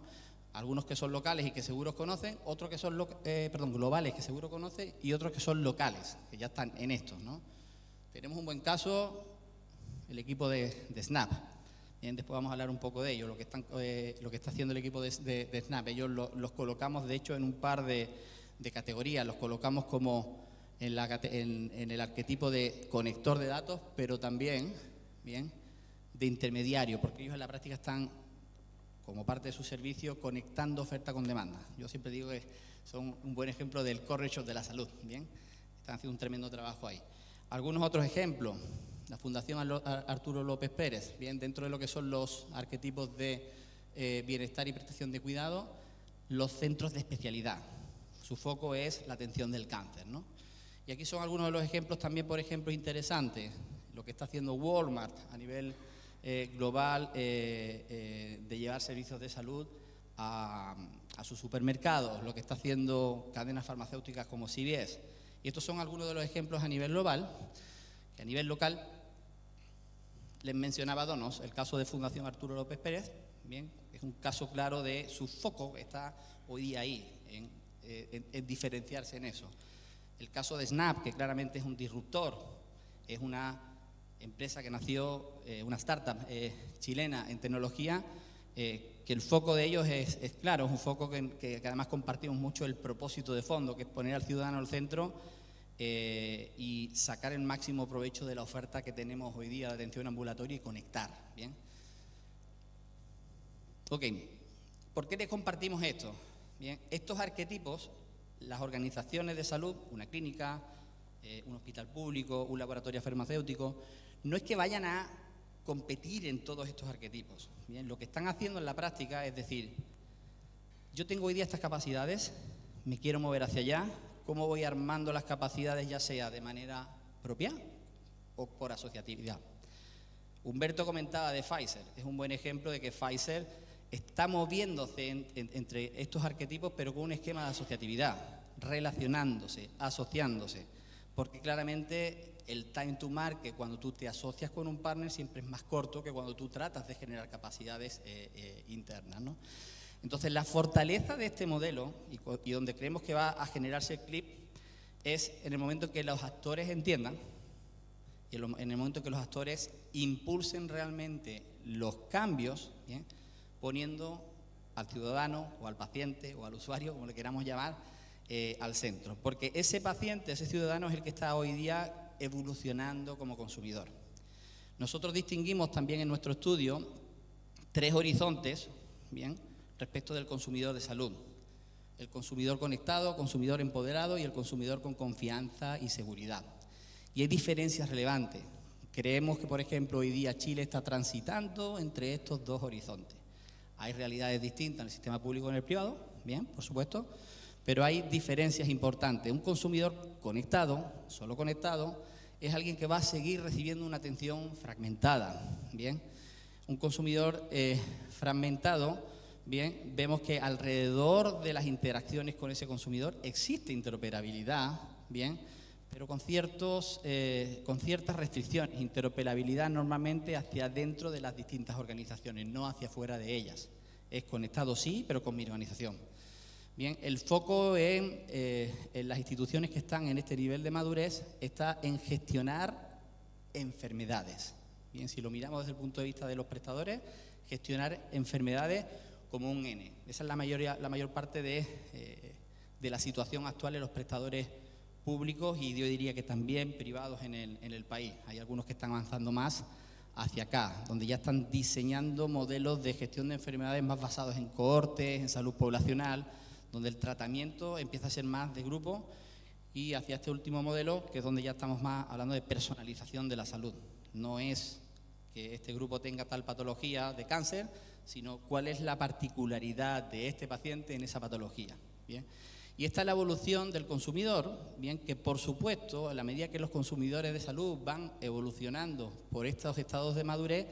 Algunos que son locales y que seguro conocen, otros que son globales que seguro conocen y otros que son locales, que ya están en estos, ¿no? Tenemos un buen caso, el equipo de Snap. Bien, después vamos a hablar un poco de ello, lo que está haciendo el equipo de Snap. Ellos los colocamos, de hecho, en un par de categorías. Los colocamos como en el arquetipo de conector de datos, pero también, bien, de intermediario, porque ellos en la práctica están, como parte de su servicio, conectando oferta con demanda. Yo siempre digo que son un buen ejemplo del core shop de la salud, bien. Están haciendo un tremendo trabajo ahí. Algunos otros ejemplos. La Fundación Arturo López Pérez, bien, dentro de lo que son los arquetipos de bienestar y prestación de cuidado, los centros de especialidad. Su foco es la atención del cáncer, ¿no? Y aquí son algunos de los ejemplos también, por ejemplo, interesantes. Lo que está haciendo Walmart a nivel global de llevar servicios de salud a sus supermercados, lo que está haciendo cadenas farmacéuticas como CVS. Y estos son algunos de los ejemplos a nivel global. Que a nivel local, les mencionaba Donos, el caso de Fundación Arturo López Pérez, bien, es un caso claro de su foco, está hoy día ahí, en diferenciarse en eso. El caso de Snap, que claramente es un disruptor, es una empresa que nació, una startup chilena en tecnología, que el foco de ellos es claro, es un foco que además compartimos mucho el propósito de fondo, que es poner al ciudadano al centro, y sacar el máximo provecho de la oferta que tenemos hoy día de atención ambulatoria y conectar, ¿bien? Ok, ¿por qué les compartimos esto? Bien, estos arquetipos, las organizaciones de salud, una clínica, un hospital público, un laboratorio farmacéutico, no es que vayan a competir en todos estos arquetipos, ¿bien? Lo que están haciendo en la práctica es decir, yo tengo hoy día estas capacidades, me quiero mover hacia allá. ¿Cómo voy armando las capacidades, ya sea de manera propia o por asociatividad? Humberto comentaba de Pfizer, es un buen ejemplo de que Pfizer está moviéndose entre estos arquetipos, pero con un esquema de asociatividad, relacionándose, asociándose, porque claramente el time to market, cuando tú te asocias con un partner, siempre es más corto que cuando tú tratas de generar capacidades internas, ¿no? Entonces, la fortaleza de este modelo, y donde creemos que va a generarse el clip, es en el momento que los actores entiendan, y en el momento que los actores impulsen realmente los cambios, ¿bien?, poniendo al ciudadano o al paciente o al usuario, como le queramos llamar, al centro. Porque ese paciente, ese ciudadano es el que está hoy día evolucionando como consumidor. Nosotros distinguimos también en nuestro estudio 3 horizontes, bien, respecto del consumidor de salud. El consumidor conectado, consumidor empoderado y el consumidor con confianza y seguridad. Y hay diferencias relevantes. Creemos que, por ejemplo, hoy día Chile está transitando entre estos 2 horizontes. Hay realidades distintas en el sistema público y en el privado, bien, por supuesto, pero hay diferencias importantes. Un consumidor conectado, solo conectado, es alguien que va a seguir recibiendo una atención fragmentada, bien. Un consumidor fragmentado, bien, vemos que alrededor de las interacciones con ese consumidor existe interoperabilidad, bien, pero con ciertas restricciones. Interoperabilidad normalmente hacia dentro de las distintas organizaciones, no hacia fuera de ellas. Es conectado sí, pero con mi organización. Bien, el foco en las instituciones que están en este nivel de madurez está en gestionar enfermedades. Bien, si lo miramos desde el punto de vista de los prestadores, gestionar enfermedades como un N. Esa es la mayor parte de la situación actual en los prestadores públicos y yo diría que también privados en el país. Hay algunos que están avanzando más hacia acá, donde ya están diseñando modelos de gestión de enfermedades más basados en cohortes, en salud poblacional, donde el tratamiento empieza a ser más de grupo y hacia este último modelo, que es donde ya estamos más hablando de personalización de la salud. No es que este grupo tenga tal patología de cáncer, sino cuál es la particularidad de este paciente en esa patología. Bien. Y esta es la evolución del consumidor, bien, que por supuesto, a la medida que los consumidores de salud van evolucionando por estos estados de madurez,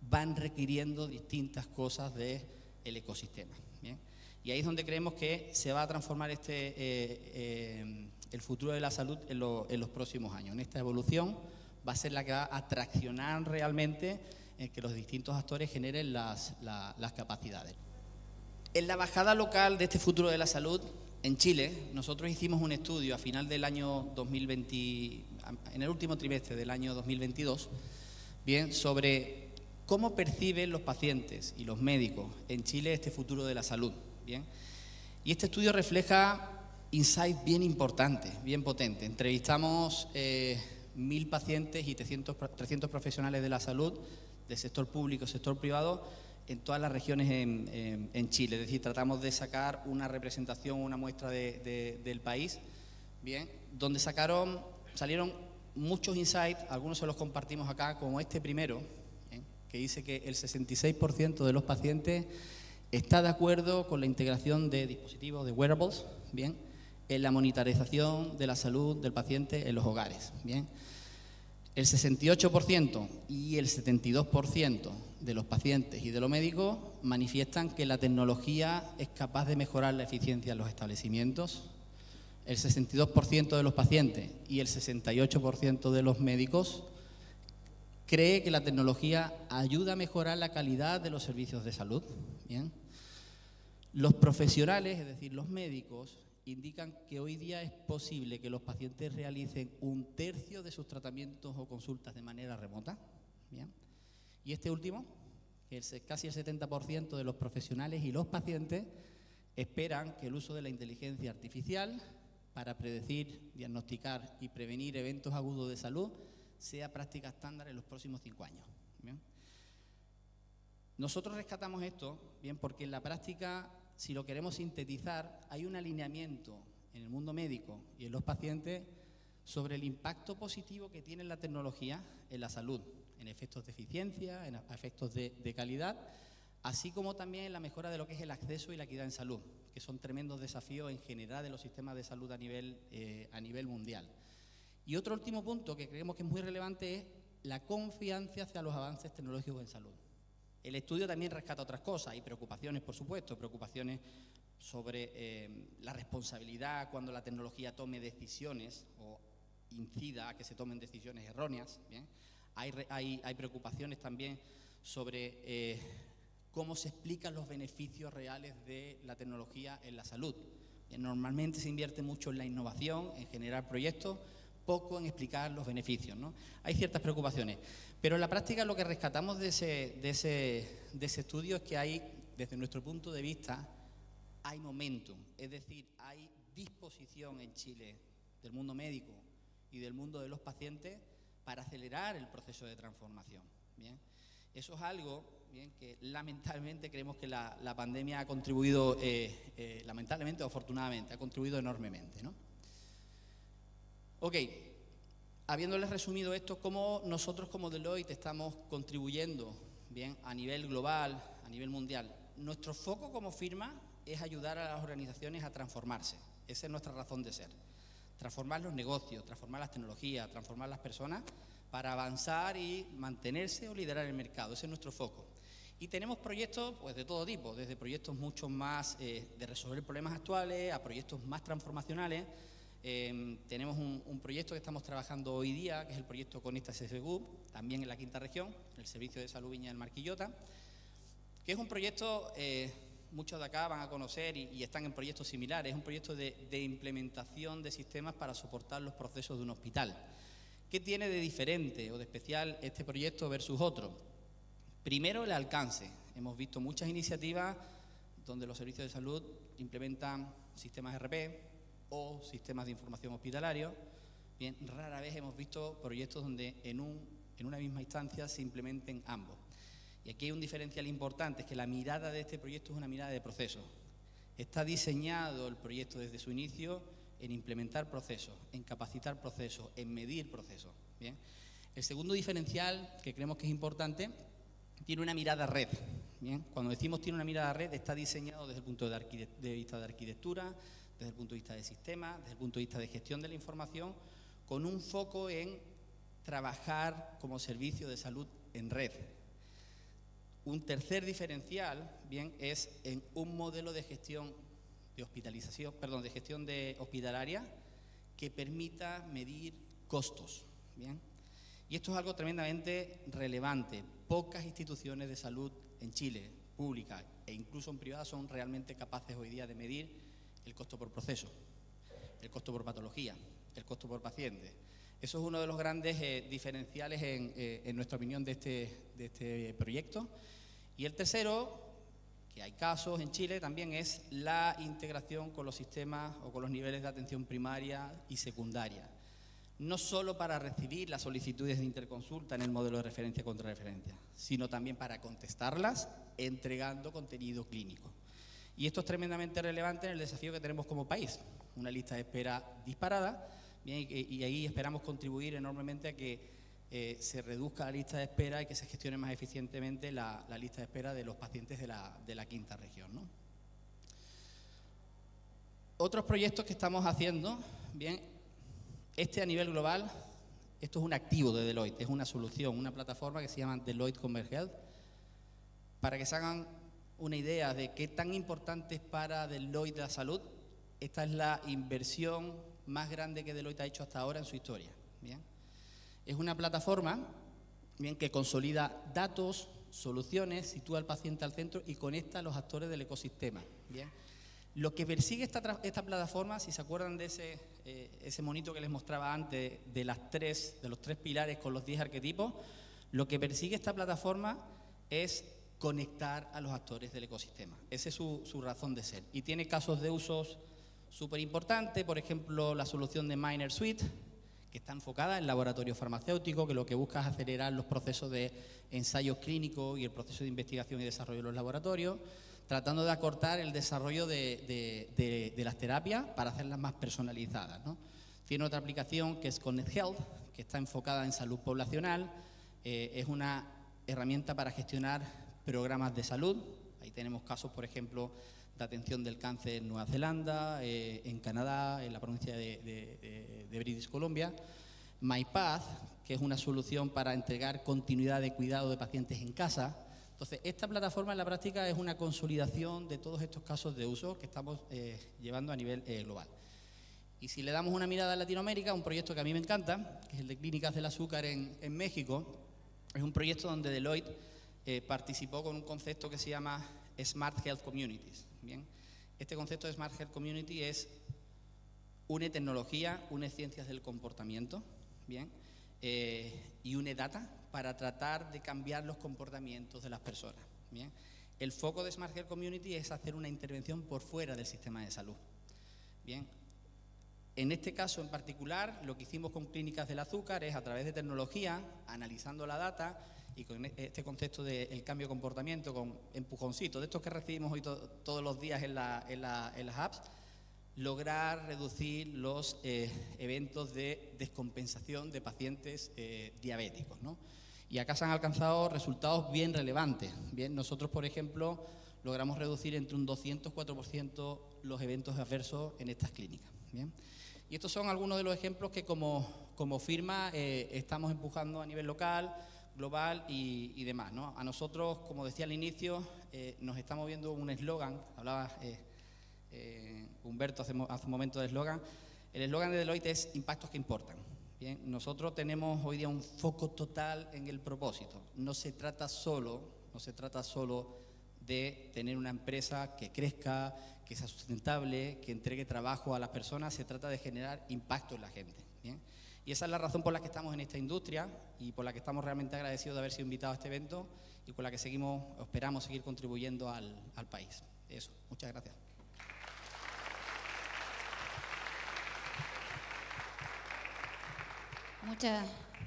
van requiriendo distintas cosas del ecosistema. Bien. Y ahí es donde creemos que se va a transformar el futuro de la salud en los próximos años. En esta evolución va a ser la que va a traccionar realmente en que los distintos actores generen las capacidades. En la bajada local de este futuro de la salud, en Chile, nosotros hicimos un estudio a final del año 2020, en el último trimestre del año 2022, bien, sobre cómo perciben los pacientes y los médicos en Chile este futuro de la salud, bien. Y este estudio refleja insights bien importantes, bien potentes. Entrevistamos 1.000 pacientes y 300 profesionales de la salud, del sector público, sector privado, en todas las regiones en Chile. Es decir, tratamos de sacar una representación, una muestra del país, bien, donde salieron muchos insights, algunos se los compartimos acá, como este primero, bien, que dice que el 66% de los pacientes está de acuerdo con la integración de dispositivos, de wearables, bien, en la monitorización de la salud del paciente en los hogares, bien. El 68% y el 72% de los pacientes y de los médicos manifiestan que la tecnología es capaz de mejorar la eficiencia en los establecimientos. El 62% de los pacientes y el 68% de los médicos cree que la tecnología ayuda a mejorar la calidad de los servicios de salud. Bien. Los profesionales, es decir, los médicos, indican que hoy día es posible que los pacientes realicen 1/3 de sus tratamientos o consultas de manera remota. Bien. Y este último, que es casi el 70% de los profesionales y los pacientes esperan que el uso de la inteligencia artificial para predecir, diagnosticar y prevenir eventos agudos de salud sea práctica estándar en los próximos 5 años. Bien. Nosotros rescatamos esto, bien, porque en la práctica, si lo queremos sintetizar, hay un alineamiento en el mundo médico y en los pacientes sobre el impacto positivo que tiene la tecnología en la salud, en efectos de eficiencia, en efectos de calidad, así como también en la mejora de lo que es el acceso y la equidad en salud, que son tremendos desafíos en general de los sistemas de salud a nivel mundial. Y otro último punto que creemos que es muy relevante es la confianza hacia los avances tecnológicos en salud. El estudio también rescata otras cosas, hay preocupaciones, por supuesto, preocupaciones sobre la responsabilidad cuando la tecnología tome decisiones o incida a que se tomen decisiones erróneas. ¿Bien? Hay preocupaciones también sobre cómo se explican los beneficios reales de la tecnología en la salud. Normalmente se invierte mucho en la innovación, en generar proyectos, poco en explicar los beneficios, ¿no? Hay ciertas preocupaciones, pero en la práctica lo que rescatamos de ese estudio es que hay, desde nuestro punto de vista, hay momentum, es decir, hay disposición en Chile del mundo médico y del mundo de los pacientes para acelerar el proceso de transformación. Bien, eso es algo, bien, que lamentablemente creemos que la pandemia ha contribuido, lamentablemente o afortunadamente, ha contribuido enormemente, ¿no? Ok, habiéndoles resumido esto, ¿cómo nosotros como Deloitte estamos contribuyendo, bien, a nivel global, a nivel mundial? Nuestro foco como firma es ayudar a las organizaciones a transformarse. Esa es nuestra razón de ser. Transformar los negocios, transformar las tecnologías, transformar las personas para avanzar y mantenerse o liderar el mercado. Ese es nuestro foco. Y tenemos proyectos pues, de todo tipo, desde proyectos mucho más de resolver problemas actuales a proyectos más transformacionales. Tenemos un proyecto que estamos trabajando hoy día, que es el proyecto Conecta SSQ, también en la quinta región, el Servicio de Salud Viña del Mar Quillota, que es un proyecto, muchos de acá van a conocer y están en proyectos similares, es un proyecto de implementación de sistemas para soportar los procesos de un hospital. ¿Qué tiene de diferente o de especial este proyecto versus otro? Primero, el alcance. Hemos visto muchas iniciativas donde los servicios de salud implementan sistemas ERP o sistemas de información hospitalario. Bien, rara vez hemos visto proyectos donde en una misma instancia se implementen ambos. Y aquí hay un diferencial importante, es que la mirada de este proyecto es una mirada de proceso. Está diseñado el proyecto desde su inicio en implementar procesos, en capacitar procesos, en medir procesos. Bien. El segundo diferencial, que creemos que es importante, tiene una mirada red. Bien. Cuando decimos tiene una mirada red, está diseñado desde el punto de vista de arquitectura, desde el punto de vista de sistemas, desde el punto de vista de gestión de la información, con un foco en trabajar como servicio de salud en red. Un tercer diferencial, bien, es en un modelo de gestión de hospitalización, de gestión de hospitalaria que permita medir costos, bien. Y esto es algo tremendamente relevante. Pocas instituciones de salud en Chile, públicas e incluso en privadas, son realmente capaces hoy día de medir el costo por proceso, el costo por patología, el costo por paciente. Eso es uno de los grandes diferenciales, en nuestra opinión, de este proyecto. Y el tercero, que hay casos en Chile también, es la integración con los sistemas o con los niveles de atención primaria y secundaria. No solo para recibir las solicitudes de interconsulta en el modelo de referencia contra referencia, sino también para contestarlas entregando contenido clínico. Y esto es tremendamente relevante en el desafío que tenemos como país, una lista de espera disparada, bien, y ahí esperamos contribuir enormemente a que se reduzca la lista de espera y que se gestione más eficientemente la lista de espera de los pacientes de la quinta región, ¿no? Otros proyectos que estamos haciendo, bien, a nivel global, esto es un activo de Deloitte, es una solución, una plataforma que se llama Deloitte Converge Health, para que se hagan una idea de qué tan importante es para Deloitte la salud. Esta es la inversión más grande que Deloitte ha hecho hasta ahora en su historia, bien. Es una plataforma, bien, que consolida datos, soluciones, sitúa al paciente al centro y conecta a los actores del ecosistema. Bien. Lo que persigue esta plataforma, si se acuerdan de ese monito que les mostraba antes, de los tres pilares con los 10 arquetipos, lo que persigue esta plataforma es conectar a los actores del ecosistema. Esa es su razón de ser. Y tiene casos de usos súper importantes, por ejemplo, la solución de Miner Suite, que está enfocada en laboratorio farmacéutico, que lo que busca es acelerar los procesos de ensayos clínicos y el proceso de investigación y desarrollo de los laboratorios, tratando de acortar el desarrollo de las terapias para hacerlas más personalizadas, ¿no? Tiene otra aplicación que es Connect Health, que está enfocada en salud poblacional, es una herramienta para gestionar programas de salud. Ahí tenemos casos, por ejemplo, de atención del cáncer en Nueva Zelanda, en Canadá, en la provincia de British Columbia. MyPath, que es una solución para entregar continuidad de cuidado de pacientes en casa. Entonces, esta plataforma en la práctica es una consolidación de todos estos casos de uso que estamos llevando a nivel global. Y si le damos una mirada a Latinoamérica, un proyecto que a mí me encanta, que es el de Clínicas del Azúcar en México, es un proyecto donde Deloitte participó con un concepto que se llama Smart Health Communities. Bien, este concepto de Smart Health Community une tecnología, une ciencias del comportamiento, bien, y une data para tratar de cambiar los comportamientos de las personas. Bien, el foco de Smart Health Community es hacer una intervención por fuera del sistema de salud. Bien, En este caso en particular, lo que hicimos con Clínicas del Azúcar es, a través de tecnología, analizando la data y con este concepto del cambio de comportamiento, con empujoncitos, de estos que recibimos hoy todos los días en las apps, lograr reducir los eventos de descompensación de pacientes diabéticos, ¿no? Y acá se han alcanzado resultados bien relevantes. Bien, nosotros, por ejemplo, logramos reducir entre un 204% los eventos adversos en estas clínicas. Bien. Y estos son algunos de los ejemplos que como firma estamos empujando a nivel local, global y demás, ¿no? A nosotros, como decía al inicio, nos estamos viendo un eslogan, hablaba Humberto hace un momento del eslogan. El eslogan de Deloitte es impactos que importan. Bien, nosotros tenemos hoy día un foco total en el propósito. No se trata solo de tener una empresa que crezca, que sea sustentable, que entregue trabajo a las personas. Se trata de generar impacto en la gente. ¿Bien? Y esa es la razón por la que estamos en esta industria y por la que estamos realmente agradecidos de haber sido invitados a este evento y con la que esperamos seguir contribuyendo al país. Eso, muchas gracias.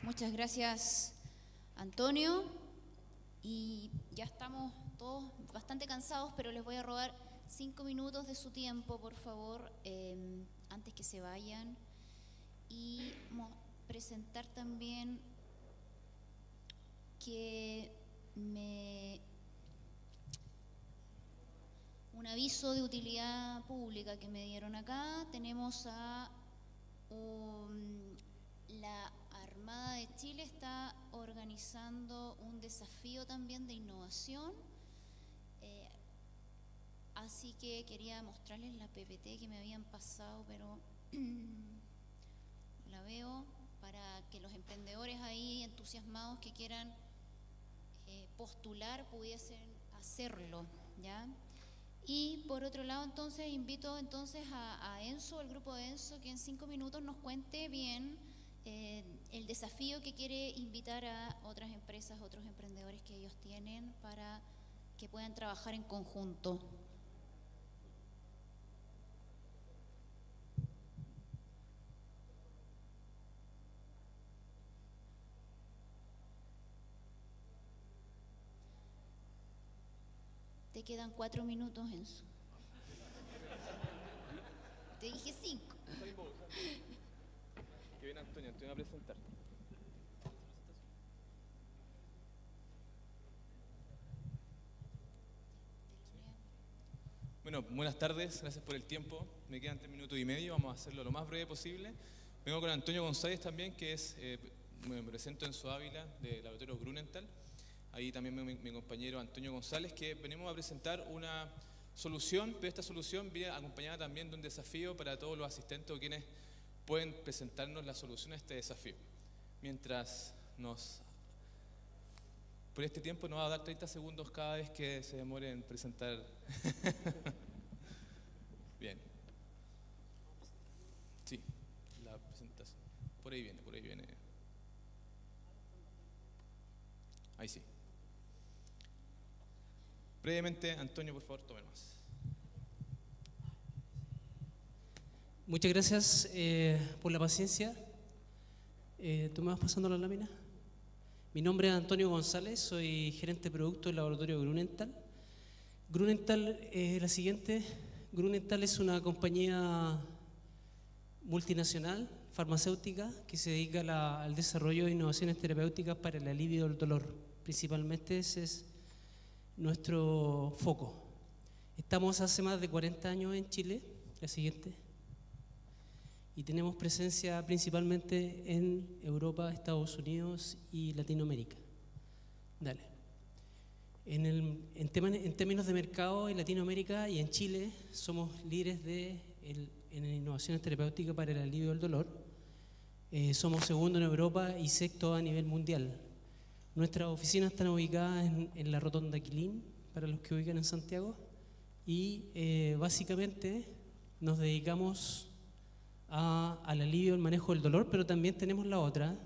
Muchas gracias, Antonio. Y ya estamos todos bastante cansados, pero les voy a robar 5 minutos de su tiempo, por favor, antes que se vayan. Y presentar también un aviso de utilidad pública que me dieron acá. Tenemos a la Armada de Chile está organizando un desafío también de innovación, así que quería mostrarles la PPT que me habían pasado, pero la veo para que los emprendedores ahí entusiasmados que quieran postular pudiesen hacerlo, ¿ya? Y por otro lado, entonces invito a Enzo, el grupo de Enzo, que en 5 minutos nos cuente bien el desafío que quiere invitar a otras empresas, otros emprendedores que ellos tienen para que puedan trabajar en conjunto. Te quedan 4 minutos, Enzo. Te dije 5. Que viene Antonio va a presentar. Bueno, buenas tardes, gracias por el tiempo. Me quedan 3 minutos y medio, vamos a hacerlo lo más breve posible. Vengo con Antonio González también, que es, me presento en Enzo Ávila, del laboratorio Grunenthal. Ahí también mi compañero Antonio González, que venimos a presentar una solución, pero esta solución viene acompañada también de un desafío para todos los asistentes o quienes pueden presentarnos la solución a este desafío. Mientras por este tiempo nos va a dar 30 segundos cada vez que se demore en presentar. Bien. Sí, la presentación. Por ahí viene, Ahí sí. Brevemente, Antonio, por favor, tome más. Muchas gracias por la paciencia. ¿Tú me vas pasando la lámina? Mi nombre es Antonio González, soy gerente de producto del laboratorio Grunenthal. Grunenthal es la siguiente. Grunenthal es una compañía multinacional, farmacéutica, que se dedica al desarrollo de innovaciones terapéuticas para el alivio del dolor. Principalmente ese es nuestro foco. Estamos hace más de 40 años en Chile, la siguiente. Y tenemos presencia principalmente en Europa, Estados Unidos y Latinoamérica. Dale. En términos de mercado, en Latinoamérica y en Chile somos líderes en innovaciones terapéuticas para el alivio del dolor. Somos segundo en Europa y sexto a nivel mundial. Nuestras oficinas están ubicadas en la Rotonda Quilín, para los que ubican en Santiago, y básicamente nos dedicamos al alivio, al manejo del dolor, pero también tenemos la otra,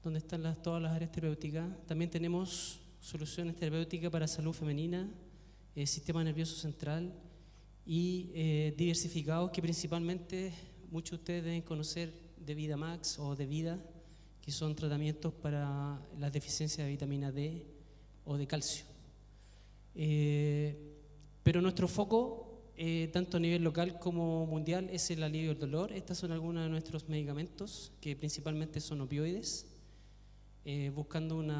donde están todas las áreas terapéuticas. También tenemos soluciones terapéuticas para salud femenina, sistema nervioso central y diversificados que principalmente muchos de ustedes deben conocer de Vida Max o de Vida, que son tratamientos para las deficiencias de vitamina D o de calcio. Pero nuestro foco, tanto a nivel local como mundial, es el alivio del dolor. Estas son algunos de nuestros medicamentos, que principalmente son opioides, buscando un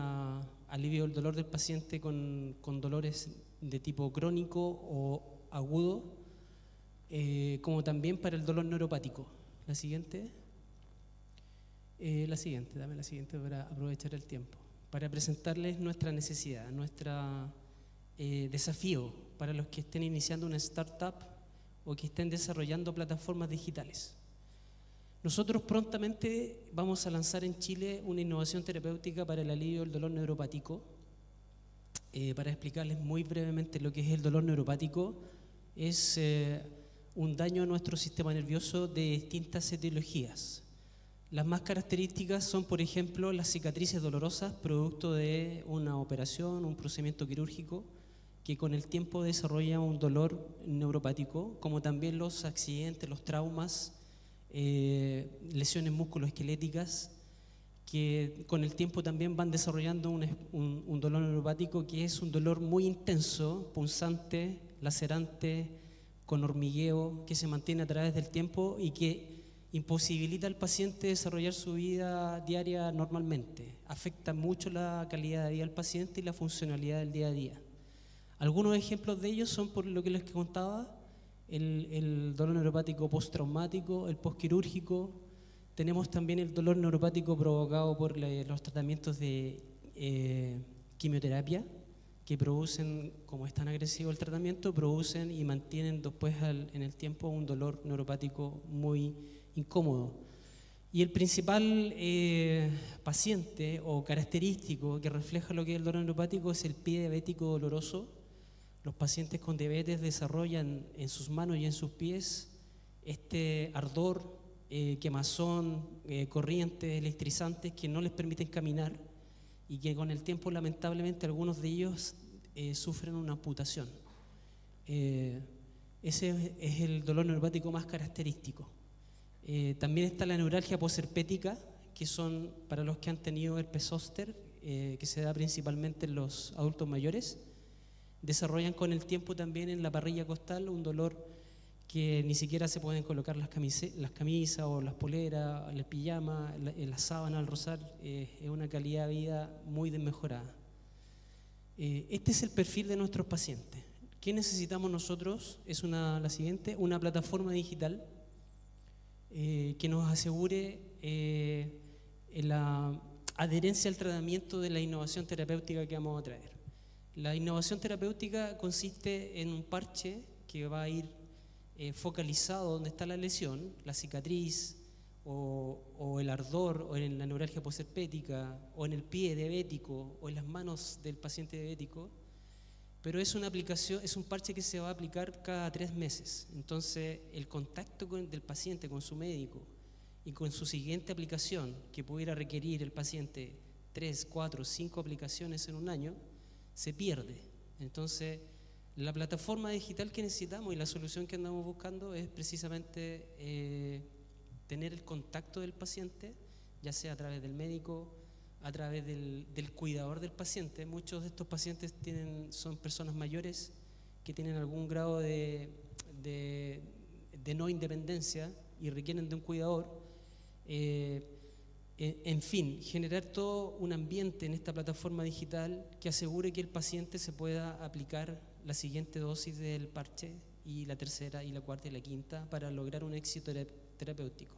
alivio del dolor del paciente con dolores de tipo crónico o agudo, como también para el dolor neuropático. La siguiente. Dame la siguiente para aprovechar el tiempo. Para presentarles nuestra necesidad, nuestro desafío para los que estén iniciando una startup o que estén desarrollando plataformas digitales. Nosotros prontamente vamos a lanzar en Chile una innovación terapéutica para el alivio del dolor neuropático. Para explicarles muy brevemente lo que es el dolor neuropático, es un daño a nuestro sistema nervioso de distintas etiologías. Las más características son, por ejemplo, las cicatrices dolorosas producto de una operación, un procedimiento quirúrgico, que con el tiempo desarrolla un dolor neuropático, como también los accidentes, los traumas, lesiones musculoesqueléticas, que con el tiempo también van desarrollando un dolor neuropático que es un dolor muy intenso, punzante, lacerante, con hormigueo, que se mantiene a través del tiempo y que imposibilita al paciente desarrollar su vida diaria normalmente. Afecta mucho la calidad de vida del paciente y la funcionalidad del día a día. Algunos ejemplos de ellos son, por lo que les contaba, el dolor neuropático postraumático, el postquirúrgico. Tenemos también el dolor neuropático provocado por los tratamientos de quimioterapia, que producen, como es tan agresivo el tratamiento, producen y mantienen después en el tiempo un dolor neuropático muy incómodo. Y el principal paciente o característico que refleja lo que es el dolor neuropático es el pie diabético doloroso. Los pacientes con diabetes desarrollan en sus manos y en sus pies este ardor, quemazón, corrientes electrizantes que no les permiten caminar y que con el tiempo lamentablemente algunos de ellos sufren una amputación. Ese es el dolor neuropático más característico. También está la neuralgia posherpética, que son para los que han tenido herpes zóster, que se da principalmente en los adultos mayores. Desarrollan con el tiempo también en la parrilla costal un dolor que ni siquiera se pueden colocar las camisas o las poleras, el pijama, la sábana al rozar. Es una calidad de vida muy desmejorada. Este es el perfil de nuestros pacientes. ¿Qué necesitamos nosotros? Es la siguiente, una plataforma digital que nos asegure la adherencia al tratamiento de la innovación terapéutica que vamos a traer. La innovación terapéutica consiste en un parche que va a ir focalizado donde está la lesión, la cicatriz o el ardor o en la neuralgia posherpética o en el pie diabético o en las manos del paciente diabético, pero es una aplicación, es un parche que se va a aplicar cada 3 meses. Entonces el contacto del paciente con su médico y con su siguiente aplicación, que pudiera requerir el paciente 3, 4, 5 aplicaciones en un año, se pierde. Entonces la plataforma digital que necesitamos y la solución que andamos buscando es precisamente tener el contacto del paciente, ya sea a través del médico, a través del cuidador del paciente. Muchos de estos pacientes son personas mayores que tienen algún grado de no independencia y requieren de un cuidador. En fin, generar todo un ambiente en esta plataforma digital que asegure que el paciente se pueda aplicar la siguiente dosis del parche y la tercera y la cuarta y la quinta para lograr un éxito terapéutico.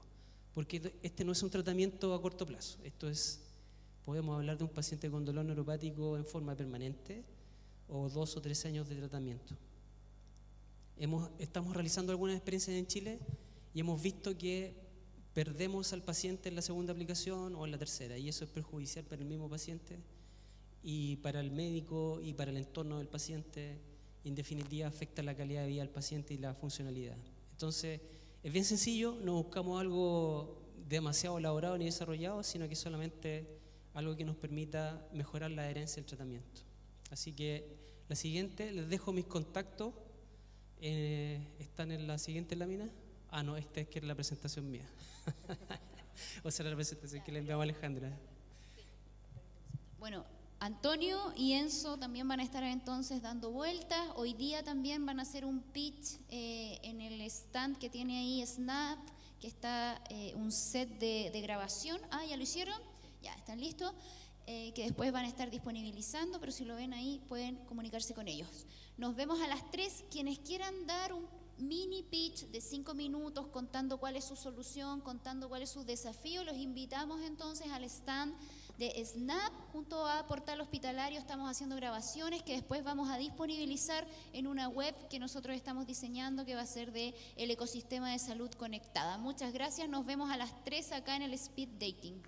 Porque este no es un tratamiento a corto plazo, podemos hablar de un paciente con dolor neuropático en forma permanente o 2 o 3 años de tratamiento. Estamos realizando algunas experiencias en Chile y hemos visto que perdemos al paciente en la segunda aplicación o en la tercera, y eso es perjudicial para el mismo paciente y para el médico y para el entorno del paciente. En definitiva, afecta la calidad de vida del paciente y la funcionalidad. Entonces, es bien sencillo, no buscamos algo demasiado elaborado ni desarrollado, sino que solamente algo que nos permita mejorar la adherencia del tratamiento. Así que la siguiente, les dejo mis contactos, están en la siguiente lámina. Ah, no, esta es que era la presentación mía. O sea, la presentación que le enviamos a Alejandra. Bueno, Antonio y Enzo también van a estar entonces dando vueltas. Hoy día también van a hacer un pitch en el stand que tiene ahí Snap, que está un set de grabación. Ah, ¿ya lo hicieron? Ya, están listos. Que después van a estar disponibilizando, pero si lo ven ahí pueden comunicarse con ellos. Nos vemos a las 3. Quienes quieran dar un mini pitch de 5 minutos contando cuál es su solución, contando cuál es su desafío, los invitamos entonces al stand de Snap junto a Portal Hospitalario. Estamos haciendo grabaciones que después vamos a disponibilizar en una web que nosotros estamos diseñando, que va a ser de el ecosistema de salud conectada. Muchas gracias, nos vemos a las 3 acá en el Speed Dating.